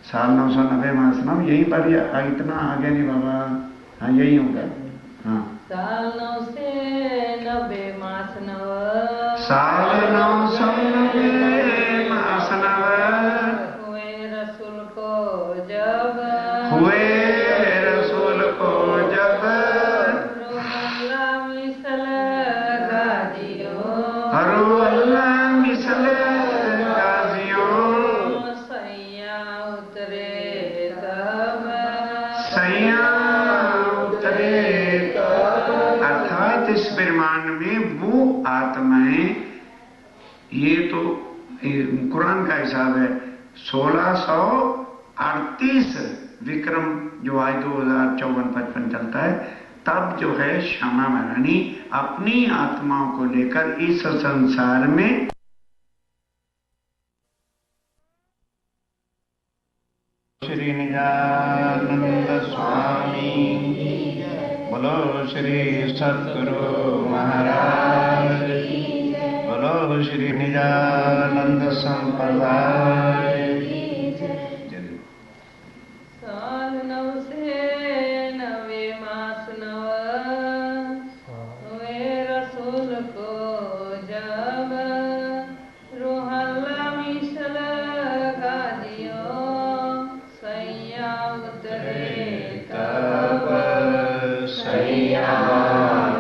साल 990 मास ना यही पर, इतना आगे नहीं बाबा। हाँ यही होगा। हाँ साल 990 मास नव, साल 990 मास नव, हुए रसूल को जब, हुए रसूल को जब, रोहल्ला मिसल गाजियो, हरुअल्ला मिसल गाजियो, सैया उतरे तब, सैया उतरे तब। अर्थात इस ब्रह्मांड में वो आत्माएं, ये तो कुरान का हिसाब है 1638 विक्रम, जो आज 2054-55 चलता है, तब जो है श्यामा महारानी अपनी आत्माओं को लेकर इस संसार में श्री निजानंद स्वामी, बोलो श्री सतगुरु महाराज, बोलो श्री निजानंद संप्रदाय। साल 990 मास नव, हुए रसूल को जब, रोहल्ला मिसल गाजियो, सैया उतरे तब, सैया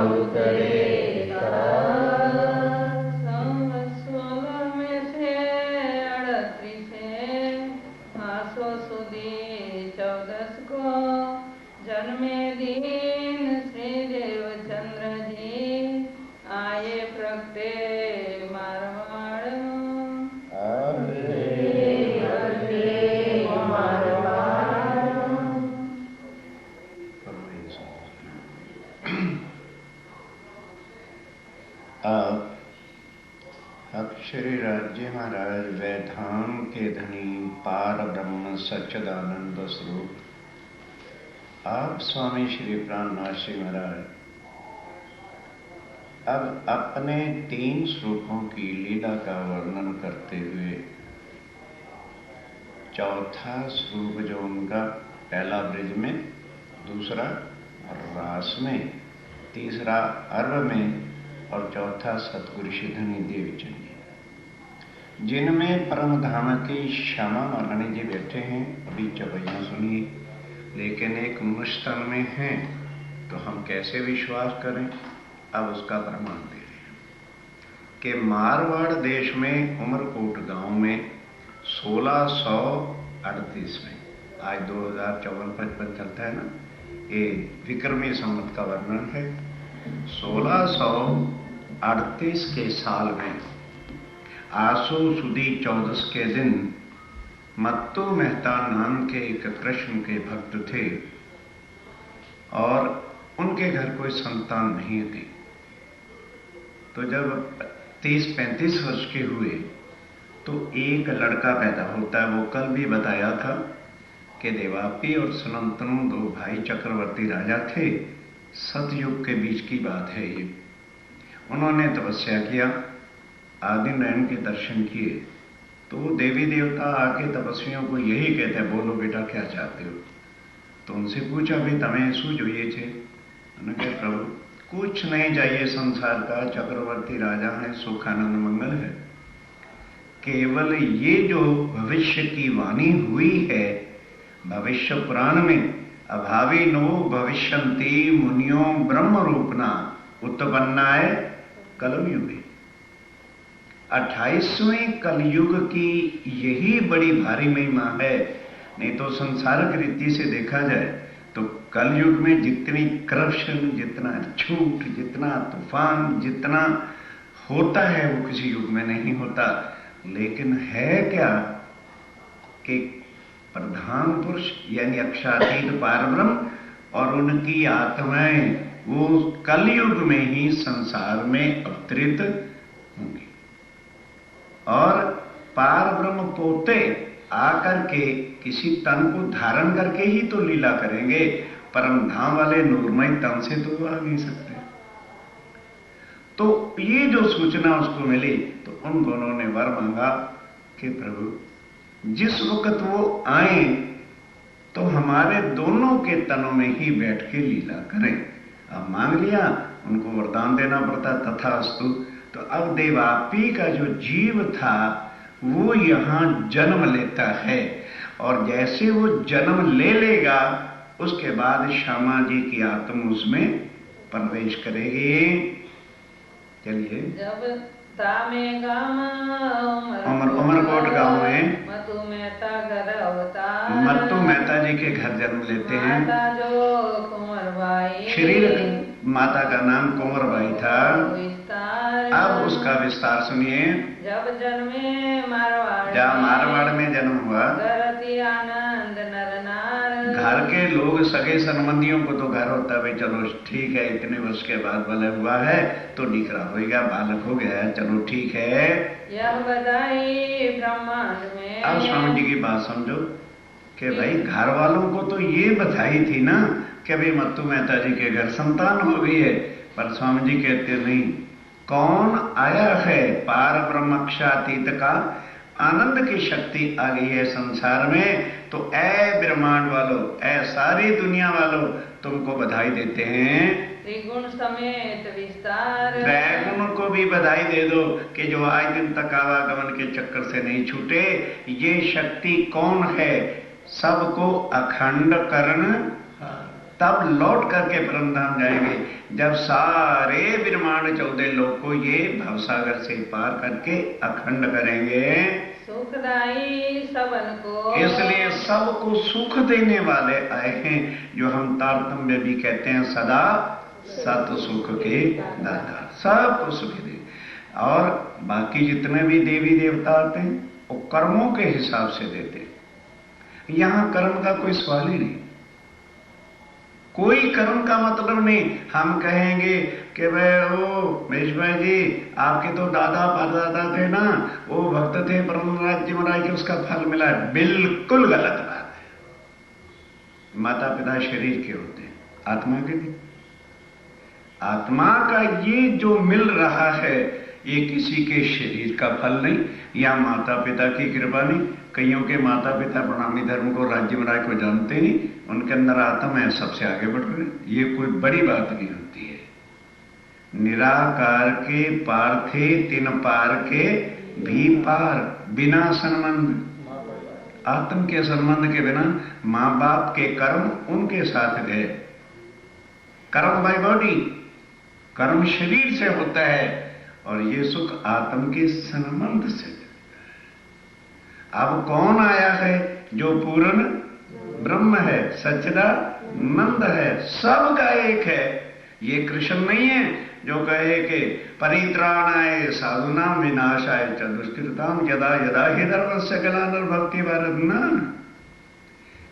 उतरे तब। संवत 16 में से 38 आसो सुदी 14 को जन्मे दिन श्री देवचंद्र जी, आए प्रगटे मारवाड़। अब श्री राज्य महाराज वैधाम के धनी पार ब्रह्म सच्चिदानंद स्वरूप आप स्वामी श्री प्राणनाथ जी महाराज अब अपने 3 स्वरूपों की लीला का वर्णन करते हुए चौथा स्वरूप जो उनका, पहला ब्रिज में, दूसरा रास में, तीसरा अर्व में, और चौथा सतगुरु सिद्धनी देवचंद, जिनमें परम धाम के श्यामा महारानी जी बैठे हैं। अभी चौपाइयां सुनिए, लेकिन एक मनुष्य में हैं तो हम कैसे विश्वास करें? अब उसका प्रमाण दे रहे हैं कि मारवाड़ देश में उमरकोट गांव में 1638 में, आज 2054-55 चलता है ना, ये विक्रमी संवत का वर्णन है। 1638 के साल में आसो सुदी 14 के दिन मत्तू मेहता नाम के एक कृष्ण के भक्त थे और उनके घर कोई संतान नहीं थी। तो जब 30-35 वर्ष के हुए तो एक लड़का पैदा होता है। वो कल भी बताया था कि देवापी और सनंतनु 2 भाई चक्रवर्ती राजा थे। सतयुग के बीच की बात है ये। उन्होंने तपस्या किया, आदि नारायण के दर्शन किए, तो देवी देवता आके तपस्वियों को यही कहते हैं, बोलो बेटा क्या चाहते हो? तो उनसे पूछा, भी तमें शू જોઈએ છે? उन्होंने कहा, प्रभु कुछ नहीं चाहिए संसार का, चक्रवर्ती राजा है, सुखानंद मंगल है, केवल ये जो भविष्य की वाणी हुई है भविष्य पुराण में, अभाविनो भविष्यन्ति मुनियो ब्रह्म रूपना उत्पन्नाय कलयुगे। 28वें कलयुग की यही बड़ी भारी महिमा है। नहीं तो संसारिक रीति से देखा जाए तो कलयुग में जितनी करप्शन, जितना झूठ, जितना तूफान, जितना होता है वो किसी युग में नहीं होता। लेकिन है क्या कि प्रधान पुरुष यानी अक्षातीत पारब्रह्म और उनकी आत्माएं वो कलयुग में ही संसार में अवतरित होंगी और पारब्रह्म पोते आकर के किसी तन को धारण करके ही तो लीला करेंगे। परम धाम वाले नूरमय तन से तो आ नहीं सकते। तो ये जो सूचना उसको मिली तो उन दोनों ने वर मांगा कि प्रभु जिस वक्त वो आए तो हमारे दोनों के तनों में ही बैठ के लीला करें। अब मांग लिया, उनको वरदान देना पड़ता, तथास्तु। तो अब देवापी का जो जीव था वो यहां जन्म लेता है और जैसे वो जन्म ले लेगा उसके बाद श्यामा जी की आत्मा उसमें प्रवेश करेगी। चलिए। जब तामे गाँव उमरकोट गांव में मतु मेहता घर अवतार, मत्तू मेहता जी के घर जन्म लेते हैं। माता जो कुंवरबाई, शरीर माता का नाम कुंवरबाई था। विस्तार, अब उसका विस्तार सुनिए। जब जन्मे मारवाड़, जहाँ मारवाड़ में जन्म हुआ, गरती आनंद नर नार, घर के लोग सगे संबंधियों को तो घर होता है, भाई चलो ठीक है इतने वर्ष के बाद भले हुआ है तो निकरा होगा, बालक हो गया है, चलो ठीक है। यह बधाई ब्रह्मांड में। अब स्वामी जी की बात समझो कि भाई घर वालों को तो ये बधाई थी ना कि भाई मत्तू मेहता जी के घर संतान हो गई है, पर स्वामी जी कहते नहीं, कौन आया है पार ब्रह्मक्षातीत का आनंद की शक्ति आ गई है संसार में। तो ऐ ब्रह्मांड वालों, ऐ सारी दुनिया वालों, तुमको बधाई देते हैं। त्रिगुण समेत विस्तार, त्रैगुण को भी बधाई दे दो कि जो आज दिन तक आवागमन के चक्कर से नहीं छूटे। ये शक्ति कौन है? सबको अखंड करण, तब लौट करके परमधाम जाएंगे जब सारे ब्रह्मांड 14 लोग को ये भवसागर से पार करके अखंड करेंगे। सुखदाई सबन को, इसलिए सबको सुख देने वाले आए हैं, जो हम तारतम्य भी कहते हैं, सदा सत सुख के दाता, सबको सुख दे। और बाकी जितने भी देवी देवता आते हैं वो कर्मों के हिसाब से देते हैं। यहां कर्म का कोई सवाल ही नहीं, कोई कर्म का मतलब नहीं। हम कहेंगे कि भाई वो महेश भाई जी आपके तो दादा परदादा थे ना, वो भक्त थे, परम राज्य महाराज के, उसका फल मिला है। बिल्कुल गलत बात है। माता पिता शरीर के होते हैं, आत्मा के नहीं। आत्मा का ये जो मिल रहा है ये किसी के शरीर का फल नहीं या माता पिता की कृपा नहीं। कईयों के माता पिता प्रणामी धर्म को, राज्य महाराज को जानते नहीं, उनके अंदर आत्मा है, सबसे आगे बढ़ रहे। ये कोई बड़ी बात नहीं होती है। निराकार के पार थे, तीन पार के भी पार, बिना संबंध, आत्म के संबंध के बिना। मां बाप के कर्म उनके साथ गए, कर्म बाय बॉडी, कर्म शरीर से होता है और ये सुख आत्म के संबंध से। अब कौन आया है? जो पूर्ण ब्रह्म है, सच्चिदानंद है, सबका एक है। ये कृष्ण नहीं है जो कहे कि परित्राणाय साधुनाम विनाशाय च दुष्कृताम यदा यदा हि धर्मस्य ग्लानिर्भवति भारत।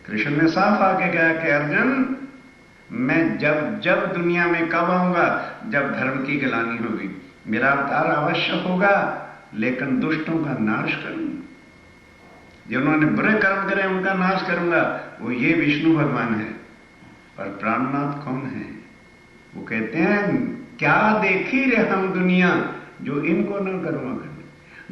कृष्ण ने साफ आके कहा कि अर्जुन, मैं जब जब दुनिया में कब आऊंगा? जब धर्म की ग्लानि होगी। मेरा अवतार अवश्य होगा, लेकिन दुष्टों का नाश करूंगा, जिन्होंने बुरे कर्म करे उनका नाश करूंगा। वो ये विष्णु भगवान है। और प्राणनाथ कौन है? वो कहते हैं क्या देखी रे हम दुनिया, जो इनको न करूंगा।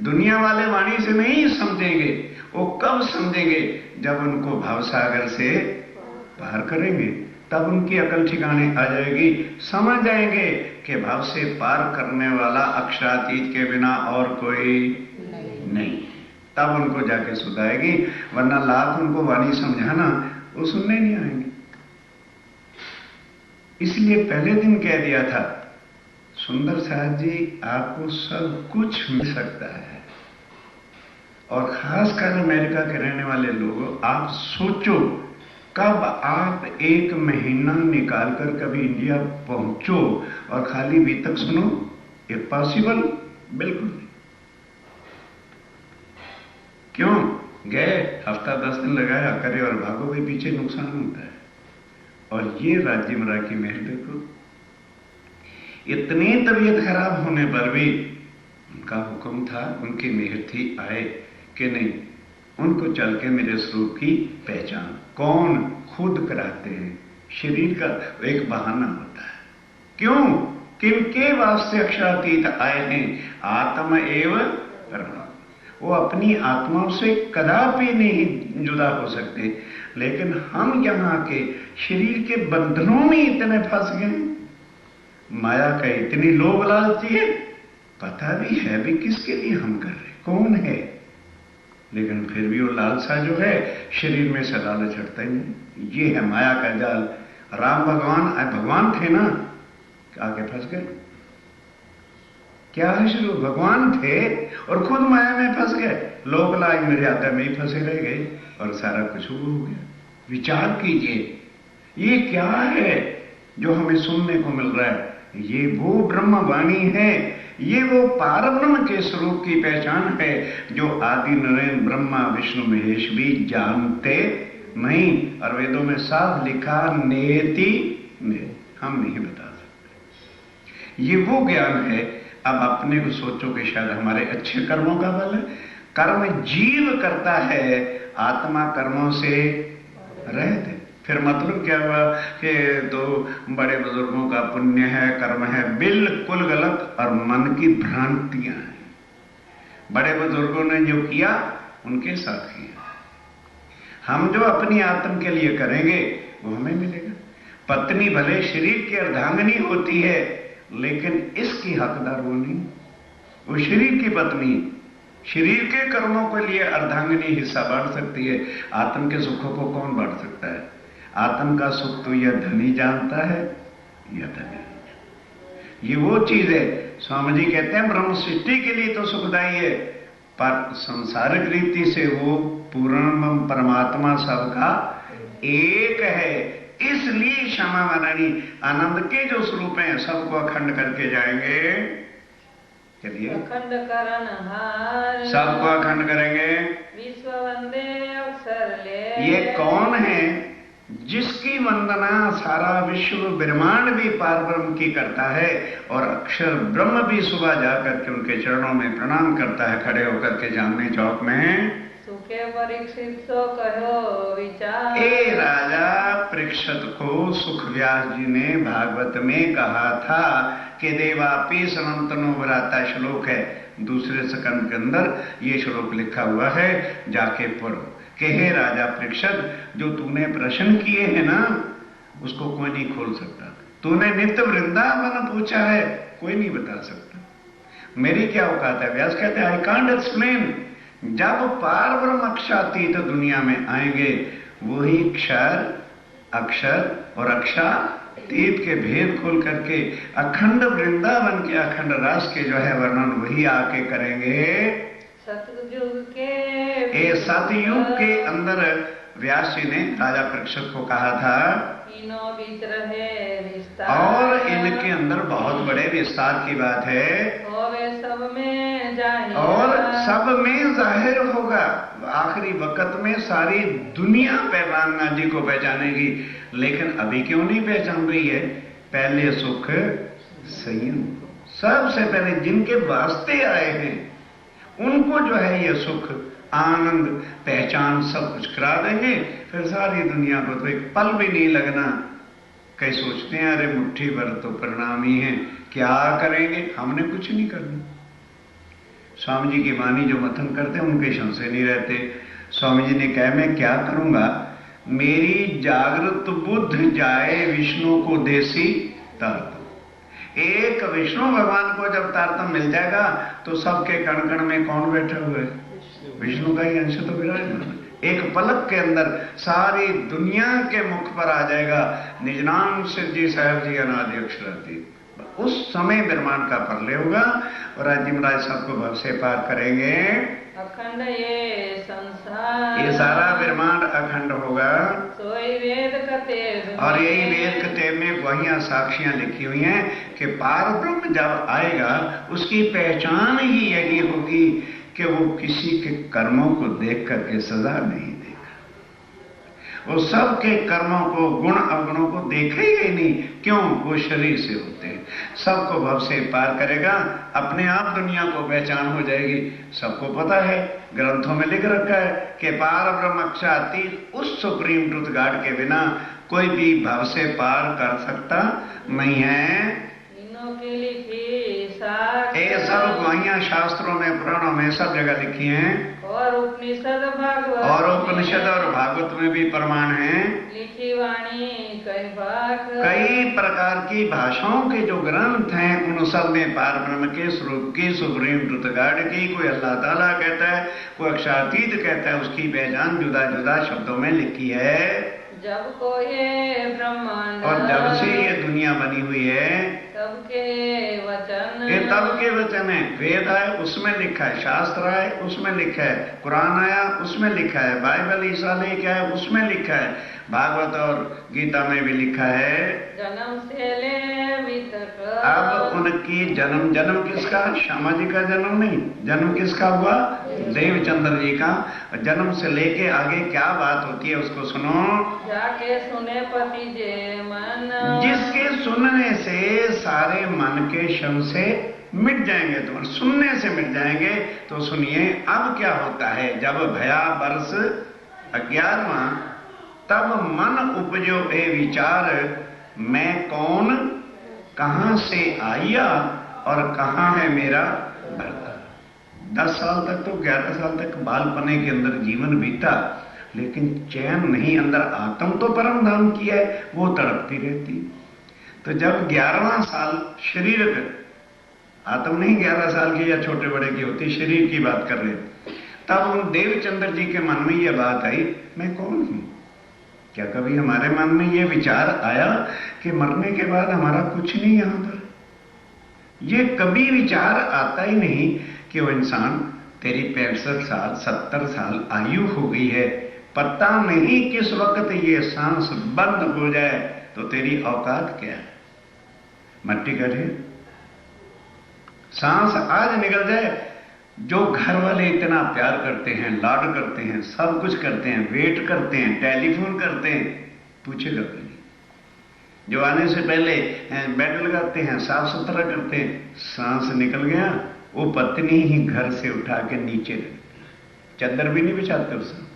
दुनिया वाले वाणी से नहीं समझेंगे। वो कब समझेंगे? जब उनको भावसागर से पार करेंगे, तब उनकी अकल ठिकाने आ जाएगी। समझ जाएंगे कि भाव से पार करने वाला अक्षरातीत के बिना और कोई नहीं। तब उनको जाके सुधाएगी, वरना लाख उनको वाणी समझाना वो सुनने नहीं आएंगे। इसलिए पहले दिन कह दिया था, सुंदर साहब जी आपको सब कुछ मिल सकता है, और खासकर अमेरिका के रहने वाले लोगों, आप सोचो कब आप 1 महीना निकालकर कभी इंडिया पहुंचो और खाली बी तक सुनो, ये पॉसिबल बिल्कुल नहीं। क्यों गए, हफ्ता 10 दिन लगाया करे और भागोगे पीछे, नुकसान होता है। और ये राज्य मरा की मेहर देखो, इतनी तबीयत खराब होने पर भी उनका हुक्म था, उनकी मेहर थी, आए कि नहीं, उनको चल के मेरे स्वरूप की पहचान कौन खुद कराते हैं। शरीर का एक बहाना होता है, क्यों, किनके वास्ते अक्षरातीत आए हैं, आत्म एव परमात्मा। वो अपनी आत्माओं से कदापि नहीं जुदा हो सकते, लेकिन हम यहां के शरीर के बंधनों में इतने फंस गए, माया का इतनी लोभ लालची है, पता भी है भी किसके लिए हम कर रहे, कौन है, लेकिन फिर भी वो लालसा जो है शरीर में से लालच हटता ही नहीं। ये है माया का जाल। राम भगवान थे ना, आके फंस गए। क्या है, शुरू भगवान थे और खुद माया में फंस गए, लोग लाज मर्यादा में ही फंसे रह गए और सारा कुछ हो गया। विचार कीजिए, ये क्या है जो हमें सुनने को मिल रहा है, ये वो ब्रह्म वाणी है, ये वो पारब्रह्म के स्वरूप की पहचान है जो आदि नरेन ब्रह्मा विष्णु महेश भी जानते नहीं। और वेदों में साफ लिखा, नेति में, हम नहीं बता सकते। ये वो ज्ञान है। अब अपने को सोचो कि शायद हमारे अच्छे कर्मों का बल है। कर्म जीव करता है, आत्मा कर्मों से रहते। फिर मतलब क्या हुआ कि तो बड़े बुजुर्गों का पुण्य है, कर्म है, बिल्कुल गलत और मन की भ्रांतियां हैं। बड़े बुजुर्गों ने जो किया उनके साथ किया, हम जो अपनी आत्म के लिए करेंगे वो हमें मिलेगा। पत्नी भले शरीर की अर्धांगिनी होती है, लेकिन इसकी हकदार वो नहीं, वो शरीर की पत्नी, शरीर के कर्मों के लिए अर्धांगिनी हिस्सा बांट सकती है। आत्म के सुखों को कौन बांट सकता है? आत्म का सुख तो यह धनी जानता है, यह धनी। ये वो चीज है, स्वामी जी कहते हैं ब्रह्म सृष्टि के लिए तो सुखदायी है, पर संसारिक रीति से वो पूर्ण परमात्मा सबका एक है। इसलिए क्षमा महारानी आनंद के जो स्वरूप हैं सबको अखंड करके जाएंगे। चलिए, अखंड करणहार, सबको अखंड करेंगे। विश्व वंदे अक्षर ले, ये कौन है जिसकी वंदना सारा विश्व ब्रह्मांड भी पार ब्रह्म की करता है, और अक्षर ब्रह्म भी सुबह जाकर के उनके चरणों में प्रणाम करता है, खड़े होकर के चांदनी चौक में। सुखे परीक्षित सो कहो विचार, ए राजा परीक्षित को सुख व्यास जी ने भागवत में कहा था कि देवापी सनातनो बराता श्लोक है, दूसरे स्कंद के अंदर ये श्लोक लिखा हुआ है, जाके पढ़ो कि हे राजा परीक्षित, जो तूने प्रश्न किए हैं ना उसको कोई नहीं खोल सकता। तूने नित्य वृंदावन पूछा है, कोई नहीं बता सकता। मेरी क्या औकात है? व्यास कहते हैं आई कांट एक्सप्लेन। जब पार ब्रह्म अक्षातीत दुनिया में आएंगे, वही क्षर अक्षर और अक्षातीत के भेद खोल करके अखंड वृंदावन के अखंड रास के जो है वर्णन वही आके करेंगे। सतयुग के, ये सतयुग के अंदर व्यास जी ने राजा परीक्षित को कहा था, तीनों बीच रहे विस्तार, और इनके अंदर बहुत बड़े विस्तार की बात है, होवे सब में जाहिर, और सब में जाहिर होगा। आखिरी वक्त में सारी दुनिया पहचानना जी को पहचानेगी, लेकिन अभी क्यों नहीं पहचान रही है? पहले सुख संयम, सबसे पहले जिनके वास्ते आए हैं उनको जो है ये सुख आनंद पहचान सब कुछ करा देंगे। फिर सारी दुनिया को तो एक पल भी नहीं लगना। कई सोचते हैं अरे मुट्ठी भर तो परिणामी है, क्या करेंगे? हमने कुछ नहीं करना। स्वामी जी की वाणी जो मथन करते हैं उनके संशय नहीं रहते। स्वामी जी ने कहा मैं क्या करूंगा, मेरी जागृत बुद्ध जाए विष्णु को देसी तारतम। एक विष्णु भगवान को जब तारतम मिल जाएगा तो सबके कण कण में कौन बैठा हुआ है? विष्णु का ही अंश तो विराजमान है। एक पलक के अंदर सारी दुनिया के मुख पर आ जाएगा निजनाम सिद्ध जी साहब जी अनादि अक्षरातीत। उस समय ब्रह्मांड का प्रलय होगा और आज महाराज साहब को भव से पार करेंगे। अखंड ये संसार, ये सारा ब्रह्मांड अखंड होगा। सोई वेद कते, और यही वेद कते में वहियां साक्षियां लिखी हुई हैं कि पार ब्रह्म जब आएगा उसकी पहचान ही यही होगी कि वो किसी के कर्मों को देख करके सजा नहीं देगा, वो सबके कर्मों को गुण अवगुणों को देखेगा ही नहीं। क्यों? वो शरीर से होते हैं। सबको भव से पार करेगा, अपने आप दुनिया को पहचान हो जाएगी। सबको पता है, ग्रंथों में लिख रखा है कि पार ब्रह्म अक्षरातीत उस सुप्रीम ट्रुथ गॉड के बिना कोई भी भव से पार कर सकता नहीं है। तीनों की लिखी साक्ष्य, ये सब वहियां शास्त्रों में पुराणों में सब जगह लिखी हैं और उपनिषद भागवत, और उपनिषद और भागवत में भी प्रमाण है। लिखी वाणी कई प्रकार की भाषाओं के जो ग्रंथ हैं उन सब में पार ब्रह्म के स्वरूप की सुप्रीम ट्रुथ गॉड की, कोई अल्लाह ताला कहता है, कोई अक्षरातीत कहता है, उसकी पहचान जुदा जुदा शब्दों में लिखी है। जब को ये ब्रह्मांड, और जब से ये दुनिया बनी हुई है तब के वचन, ये तब के वचन है। वेद आए उसमें लिखा है, शास्त्र आए उसमें लिखा है, कुरान आया उसमें लिखा है, बाइबल ईसा लेके आया उसमें लिखा है, भागवत और गीता में भी लिखा है। जन्म से ले अभी तक, अब उनकी जन्म किसका? श्यामा जी का जन्म नहीं, जन्म किसका हुआ? देवचंद्र जी का। जन्म से लेके आगे क्या बात होती है उसको सुनो। जाके सुने पति जे मन, जिसके सुनने से सारे मन के शम से मिट जाएंगे, तो सुनने से मिट जाएंगे। तो सुनिए अब क्या होता है। जब भया वर्ष 11वां तब मन उपजो ए विचार, मैं कौन, कहां से आया और कहां है मेरा भरता। 10 साल तक तो 11 साल तक बालपने के अंदर जीवन बीता, लेकिन चैन नहीं। अंदर आत्म तो परम धाम की है, वो तड़पती रहती। तो जब 11वां साल शरीर, आत्म नहीं 11 साल की या छोटे बड़े की होती, शरीर की बात कर रहे, तब उन देवचंद्र जी के मन में यह बात आई, मैं कौन हूं। क्या कभी हमारे मन में यह विचार आया कि मरने के बाद हमारा कुछ नहीं यहां पर? ये कभी विचार आता ही नहीं कि वो इंसान, तेरी 65 साल 70 साल आयु हो गई है, पता नहीं किस वक्त ये सांस बंद हो जाए तो तेरी औकात क्या है। मट्टी का ढेर, सांस आज निकल जाए, जो घर वाले इतना प्यार करते हैं, लाड करते हैं, सब कुछ करते हैं, वेट करते हैं, टेलीफोन करते हैं, पूछेगा कोई नहीं। जो आने से पहले बेड लगाते हैं, साफ सुथरा करते हैं, सांस निकल गया, वो पत्नी ही घर से उठा के नीचे रखती, चादर भी नहीं बिछाते उसमें,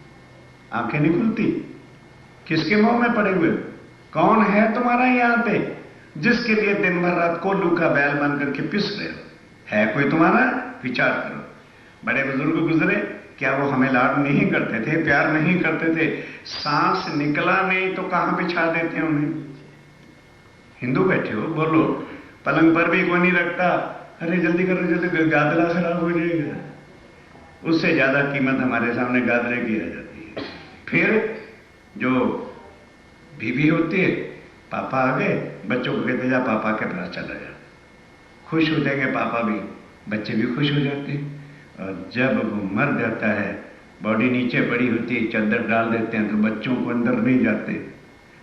आंखें नहीं खुलती। किसके मुंह में पड़े हुए? कौन है तुम्हारा यहां पे जिसके लिए दिन भर रात कोल्लू का बैल बन करके पिस रहे हो? है कोई तुम्हारा? विचार करो। बड़े बुजुर्ग गुजरे, क्या वो हमें लाड नहीं करते थे, प्यार नहीं करते थे? सांस निकला नहीं तो कहां बिछा देते हैं उन्हें? हिंदू बैठे हो, बोलो, पलंग पर भी कोई नहीं रखता, अरे जल्दी करो जल्दी, गादला खराब हो जाएगा। उससे ज्यादा कीमत हमारे सामने गादरे की आ जाती है। फिर जो बीवी होती है, पापा आ गए, बच्चों को कहते जा पापा के पास चला जा, खुश हो जाएंगे पापा भी, बच्चे भी खुश हो जाते हैं। और जब वो मर जाता है, बॉडी नीचे पड़ी होती है, चादर डाल देते हैं, तो बच्चों को अंदर नहीं जाते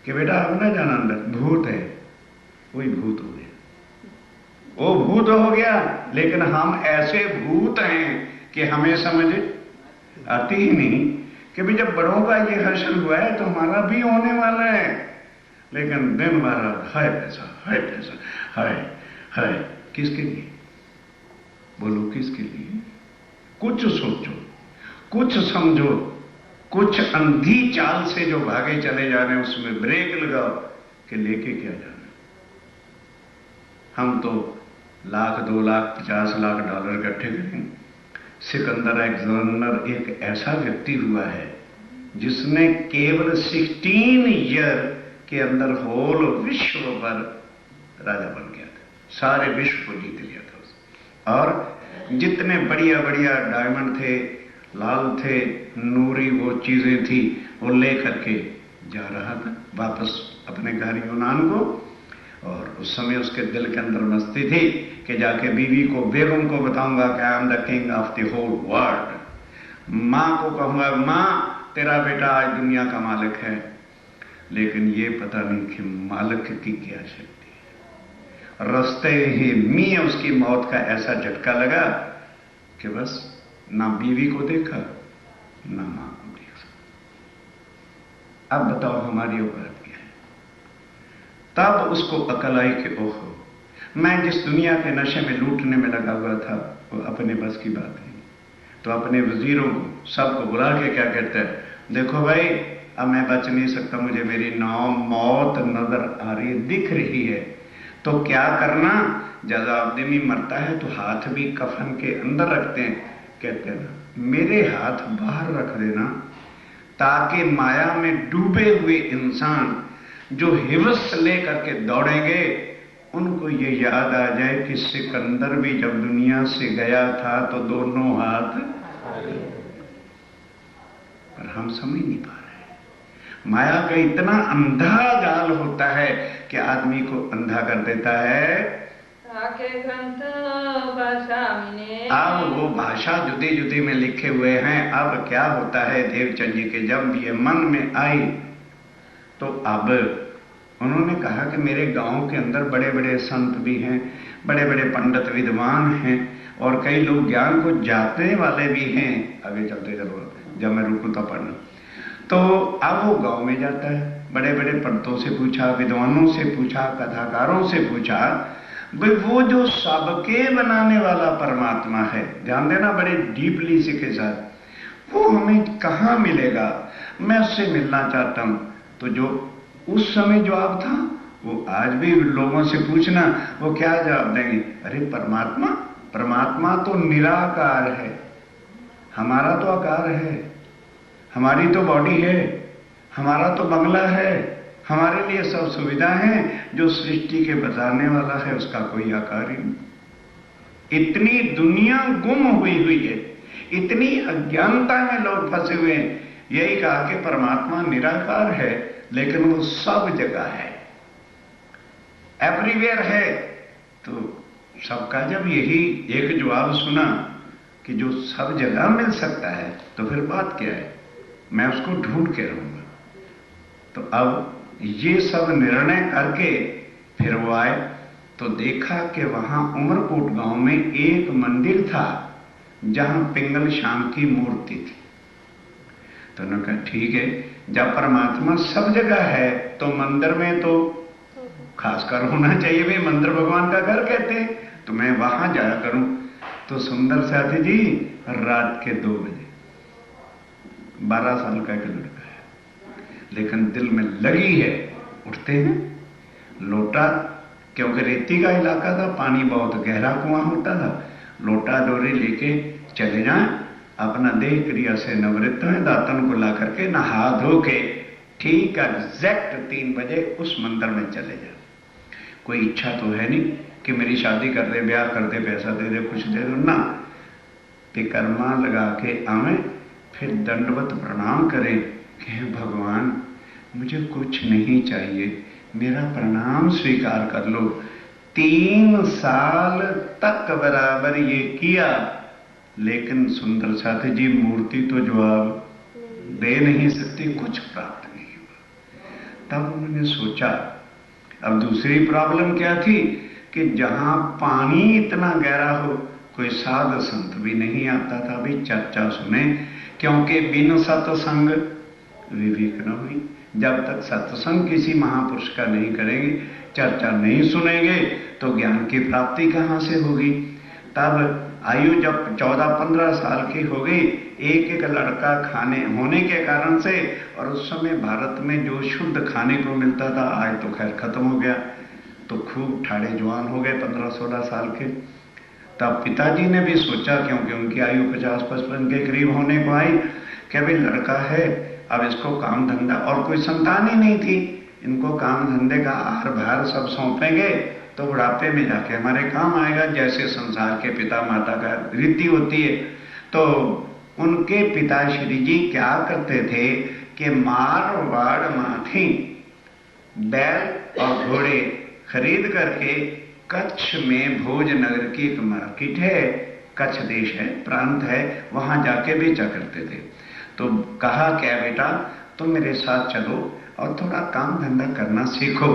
कि बेटा अब ना जाना अंदर, भूत है। वही भूत हो गया, वो भूत हो गया। लेकिन हम ऐसे भूत हैं कि हमें समझ आती ही नहीं कि भाई जब बड़ों का ये हर्षण हुआ है तो हमारा भी होने वाला है। लेकिन दिन भर हाय पैसा, हाय पैसा, हाय हाय, किसके लिए? बोलो किसके लिए? कुछ सोचो, कुछ समझो, कुछ अंधी चाल से जो भागे चले जा रहे हैं उसमें ब्रेक लगाओ कि लेके क्या जाना। हम तो लाख 2 लाख 50 लाख डॉलर इकट्ठे करें। सिकंदर अलेक्जेंडर एक ऐसा व्यक्ति हुआ है जिसने केवल 16 ईयर के अंदर होल विश्व पर राजा बन गया था, सारे विश्व को जीत लिया था उसने। और जितने बढ़िया बढ़िया डायमंड थे, लाल थे, नूरी वो चीजें थी, वो ले करके जा रहा था वापस अपने घर यूनान को। और उस समय उसके दिल के अंदर मस्ती थी कि जाके बीवी को, बेगम को बताऊंगा कि I am the king of the whole world. मां को कहूंगा, मां तेरा बेटा आज दुनिया का मालिक है। लेकिन ये पता नहीं कि मालिक की क्या शक्ति है। रास्ते ही में उसकी मौत का ऐसा झटका लगा कि बस ना बीवी को देखा ना मां को देखा। अब बताओ हमारी औकात क्या है। तब उसको अकल आई कि ओहो, मैं जिस दुनिया के नशे में लूटने में लगा हुआ था वो अपने बस की बात नहीं। तो अपने वजीरों को सबको बुला के क्या कहता है, देखो भाई अब मैं बच नहीं सकता, मुझे मेरी मौत नजर आ रही है, दिख रही है। तो क्या करना, जब आदमी मरता है तो हाथ भी कफन के अंदर रखते हैं। कहते हैं ना, मेरे हाथ बाहर रख देना ताकि माया में डूबे हुए इंसान जो हिवस लेकर के दौड़ेंगे उनको ये याद आ जाए कि सिकंदर भी जब दुनिया से गया था तो दोनों हाथ। पर हम समझ नहीं पा रहे। माया का इतना अंधा जाल होता है कि आदमी को अंधा कर देता है। अब वो भाषा जुदी जुदी में लिखे हुए हैं। अब क्या होता है देवचंद जी के जब ये मन में आई तो अब उन्होंने कहा कि मेरे गांव के अंदर बड़े बड़े संत भी हैं, बड़े बड़े पंडित विद्वान हैं और कई लोग ज्ञान को जाते वाले भी हैं। आगे चलते चलो, जब मैं रुकूं तो पढ़ना। तो अब वो गांव में जाता है, बड़े बड़े पंडितों से पूछा, विद्वानों से पूछा, कथाकारों से पूछा, भाई वो जो सबके बनाने वाला परमात्मा है, ध्यान देना बड़े डीपली से के साथ, वो हमें कहाँ मिलेगा, मैं उससे मिलना चाहता हूं। तो जो उस समय जवाब था वो आज भी लोगों से पूछना, वो क्या जवाब देंगे, अरे परमात्मा, परमात्मा तो निराकार है, हमारा तो आकार है, हमारी तो बॉडी है, हमारा तो बंगला है, हमारे लिए सब सुविधा है, जो सृष्टि के बताने वाला है उसका कोई आकार ही नहीं। इतनी दुनिया गुम हुई है, इतनी अज्ञानता में लोग फंसे हुए हैं। यही कहा कि परमात्मा निराकार है लेकिन वो सब जगह है, एवरीवेयर है। तो सबका जब यही एक जवाब सुना कि जो सब जगह मिल सकता है तो फिर बात क्या है, मैं उसको ढूंढ के रहूंगा। तो अब ये सब निर्णय करके फिर वो आए तो देखा कि वहां उमरकोट गांव में एक मंदिर था जहां पिंगल श्याम की मूर्ति थी। तो उन्होंने कहा ठीक है, जब परमात्मा सब जगह है तो मंदिर में तो खासकर होना चाहिए, भाई मंदिर भगवान का घर कहते हैं, तो मैं वहां जाया करूं। तो सुंदर साथी जी रात के 2 बजे, 12 साल का एक लड़का है लेकिन दिल में लगी है, उठते हैं, लोटा, क्योंकि रेती का इलाका था, पानी बहुत गहरा कुआं होता था, लोटा डोरी लेके चले जाएं, अपना देह क्रिया से निवृत्त हैं, दातन को ला करके नहा धो के ठीक एग्जैक्ट 3 बजे उस मंदिर में चले जाए। कोई इच्छा तो है नहीं कि मेरी शादी कर दे, ब्याह कर दे, पैसा दे दे, कुछ दे दो ना, पिकरमा लगा के आवे, फिर दंडवत प्रणाम करें कि भगवान मुझे कुछ नहीं चाहिए, मेरा प्रणाम स्वीकार कर लो। 3 साल तक बराबर ये किया लेकिन सुंदर साथी जी मूर्ति तो जवाब दे नहीं सकती, कुछ प्राप्त नहीं हुआ। तब उन्होंने सोचा, अब दूसरी प्रॉब्लम क्या थी कि जहां पानी इतना गहरा हो कोई साध संत भी नहीं आता था भी चर्चा सुने, क्योंकि बिन सत्संग विवेक न हुई। जब तक सत्संग किसी महापुरुष का नहीं करेंगे, चर्चा नहीं सुनेंगे तो ज्ञान की प्राप्ति कहां से होगी। तब आयु जब 14-15 साल की हो गई, एक एक लड़का खाने होने के कारण से, और उस समय भारत में जो शुद्ध खाने को मिलता था आज तो खैर खत्म हो गया, तो खूब ठाड़े जवान हो गए 15-16 साल के। तब पिताजी ने भी सोचा, क्योंकि उनकी आयु 50-55 के करीब होने को आई, कि भाई लड़का है, अब इसको काम धंधा, और कोई संतान ही नहीं थी, इनको काम धंधे का आहार भार सब सौंपेंगे तो बुढ़ापे में जाके हमारे काम आएगा, जैसे संसार के पिता माता का रीति होती है। तो उनके पिताश्री जी क्या करते थे कि मारवाड़ माथी बैल और घोड़े खरीद करके कच्छ में भोजनगर की एक मार्केट है, कच्छ देश है, प्रांत है, वहां जाके बेचा करते थे। तो कहा क्या बेटा तुम मेरे साथ चलो और थोड़ा काम धंधा करना सीखो।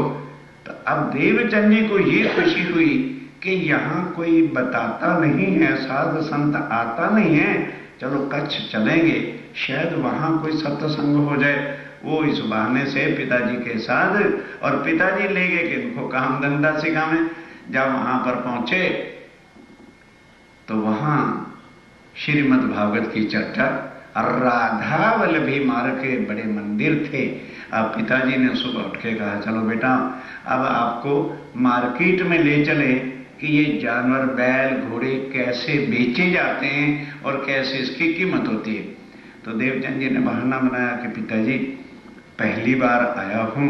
तो अब देवचंद जी को ये खुशी हुई कि यहाँ कोई बताता नहीं है, साधु संत आता नहीं है, चलो कच्छ चलेंगे, शायद वहां कोई सत्संग हो जाए। वो इस बहाने से पिताजी के साथ, और पिताजी ले गए कि इनको काम धंधा सिखावे। जब वहां पर पहुंचे तो वहां श्रीमद् भागवत की चर्चा, राधा वल्लभी मार्ग के बड़े मंदिर थे। अब पिताजी ने सुबह उठ के कहा चलो बेटा अब आपको मार्केट में ले चले कि ये जानवर बैल घोड़े कैसे बेचे जाते हैं और कैसे इसकी कीमत होती है। तो देवचंद जी ने बहाना बनाया कि पिताजी पहली बार आया हूं,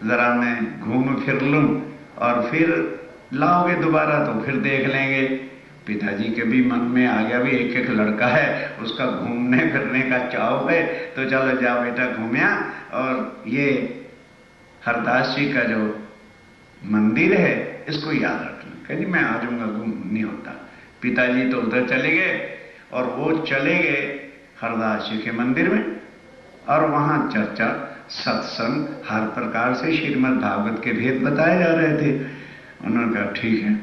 जरा मैं घूम फिर लूं और फिर लाओगे दोबारा तो फिर देख लेंगे। पिताजी के भी मन में आ गया भी एक एक लड़का है, उसका घूमने फिरने का चाव है, तो चलो जाओ बेटा घूमिया। और ये हरदास जी का जो मंदिर है इसको याद रखना। कहीं मैं आ जाऊंगा, घूम नहीं होता। पिताजी तो उधर चले गए और वो चले गए हरदास जी के मंदिर में, और वहां चर्चा सत्संग हर प्रकार से श्रीमद् भागवत के भेद बताए जा रहे थे। उन्होंने कहा ठीक है।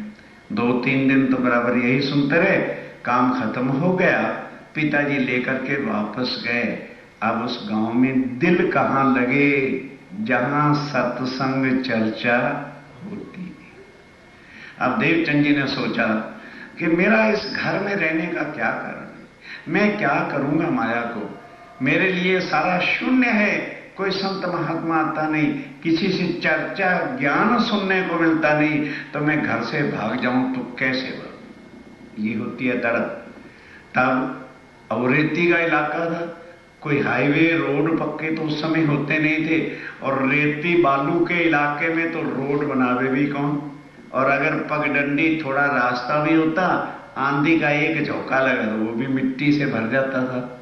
2-3 दिन तो बराबर यही सुनते रहे, काम खत्म हो गया, पिताजी लेकर के वापस गए। अब उस गांव में दिल कहां लगे जहां सत्संग चर्चा होती। अब देवचंद जी ने सोचा कि मेरा इस घर में रहने का क्या कारण है, मैं क्या करूंगा माया को, मेरे लिए सारा शून्य है, कोई संत महात्मा आता नहीं, किसी से चर्चा ज्ञान सुनने को मिलता नहीं, तो मैं घर से भाग जाऊं तो कैसे भागूं। ये होती है दर्द। तब और रेती का इलाका था, कोई हाईवे रोड पक्के तो उस समय होते नहीं थे, और रेती बालू के इलाके में तो रोड बनावे भी कौन, और अगर पगडंडी थोड़ा रास्ता भी होता, आंधी का एक झोंका लगा तो वो भी मिट्टी से भर जाता था।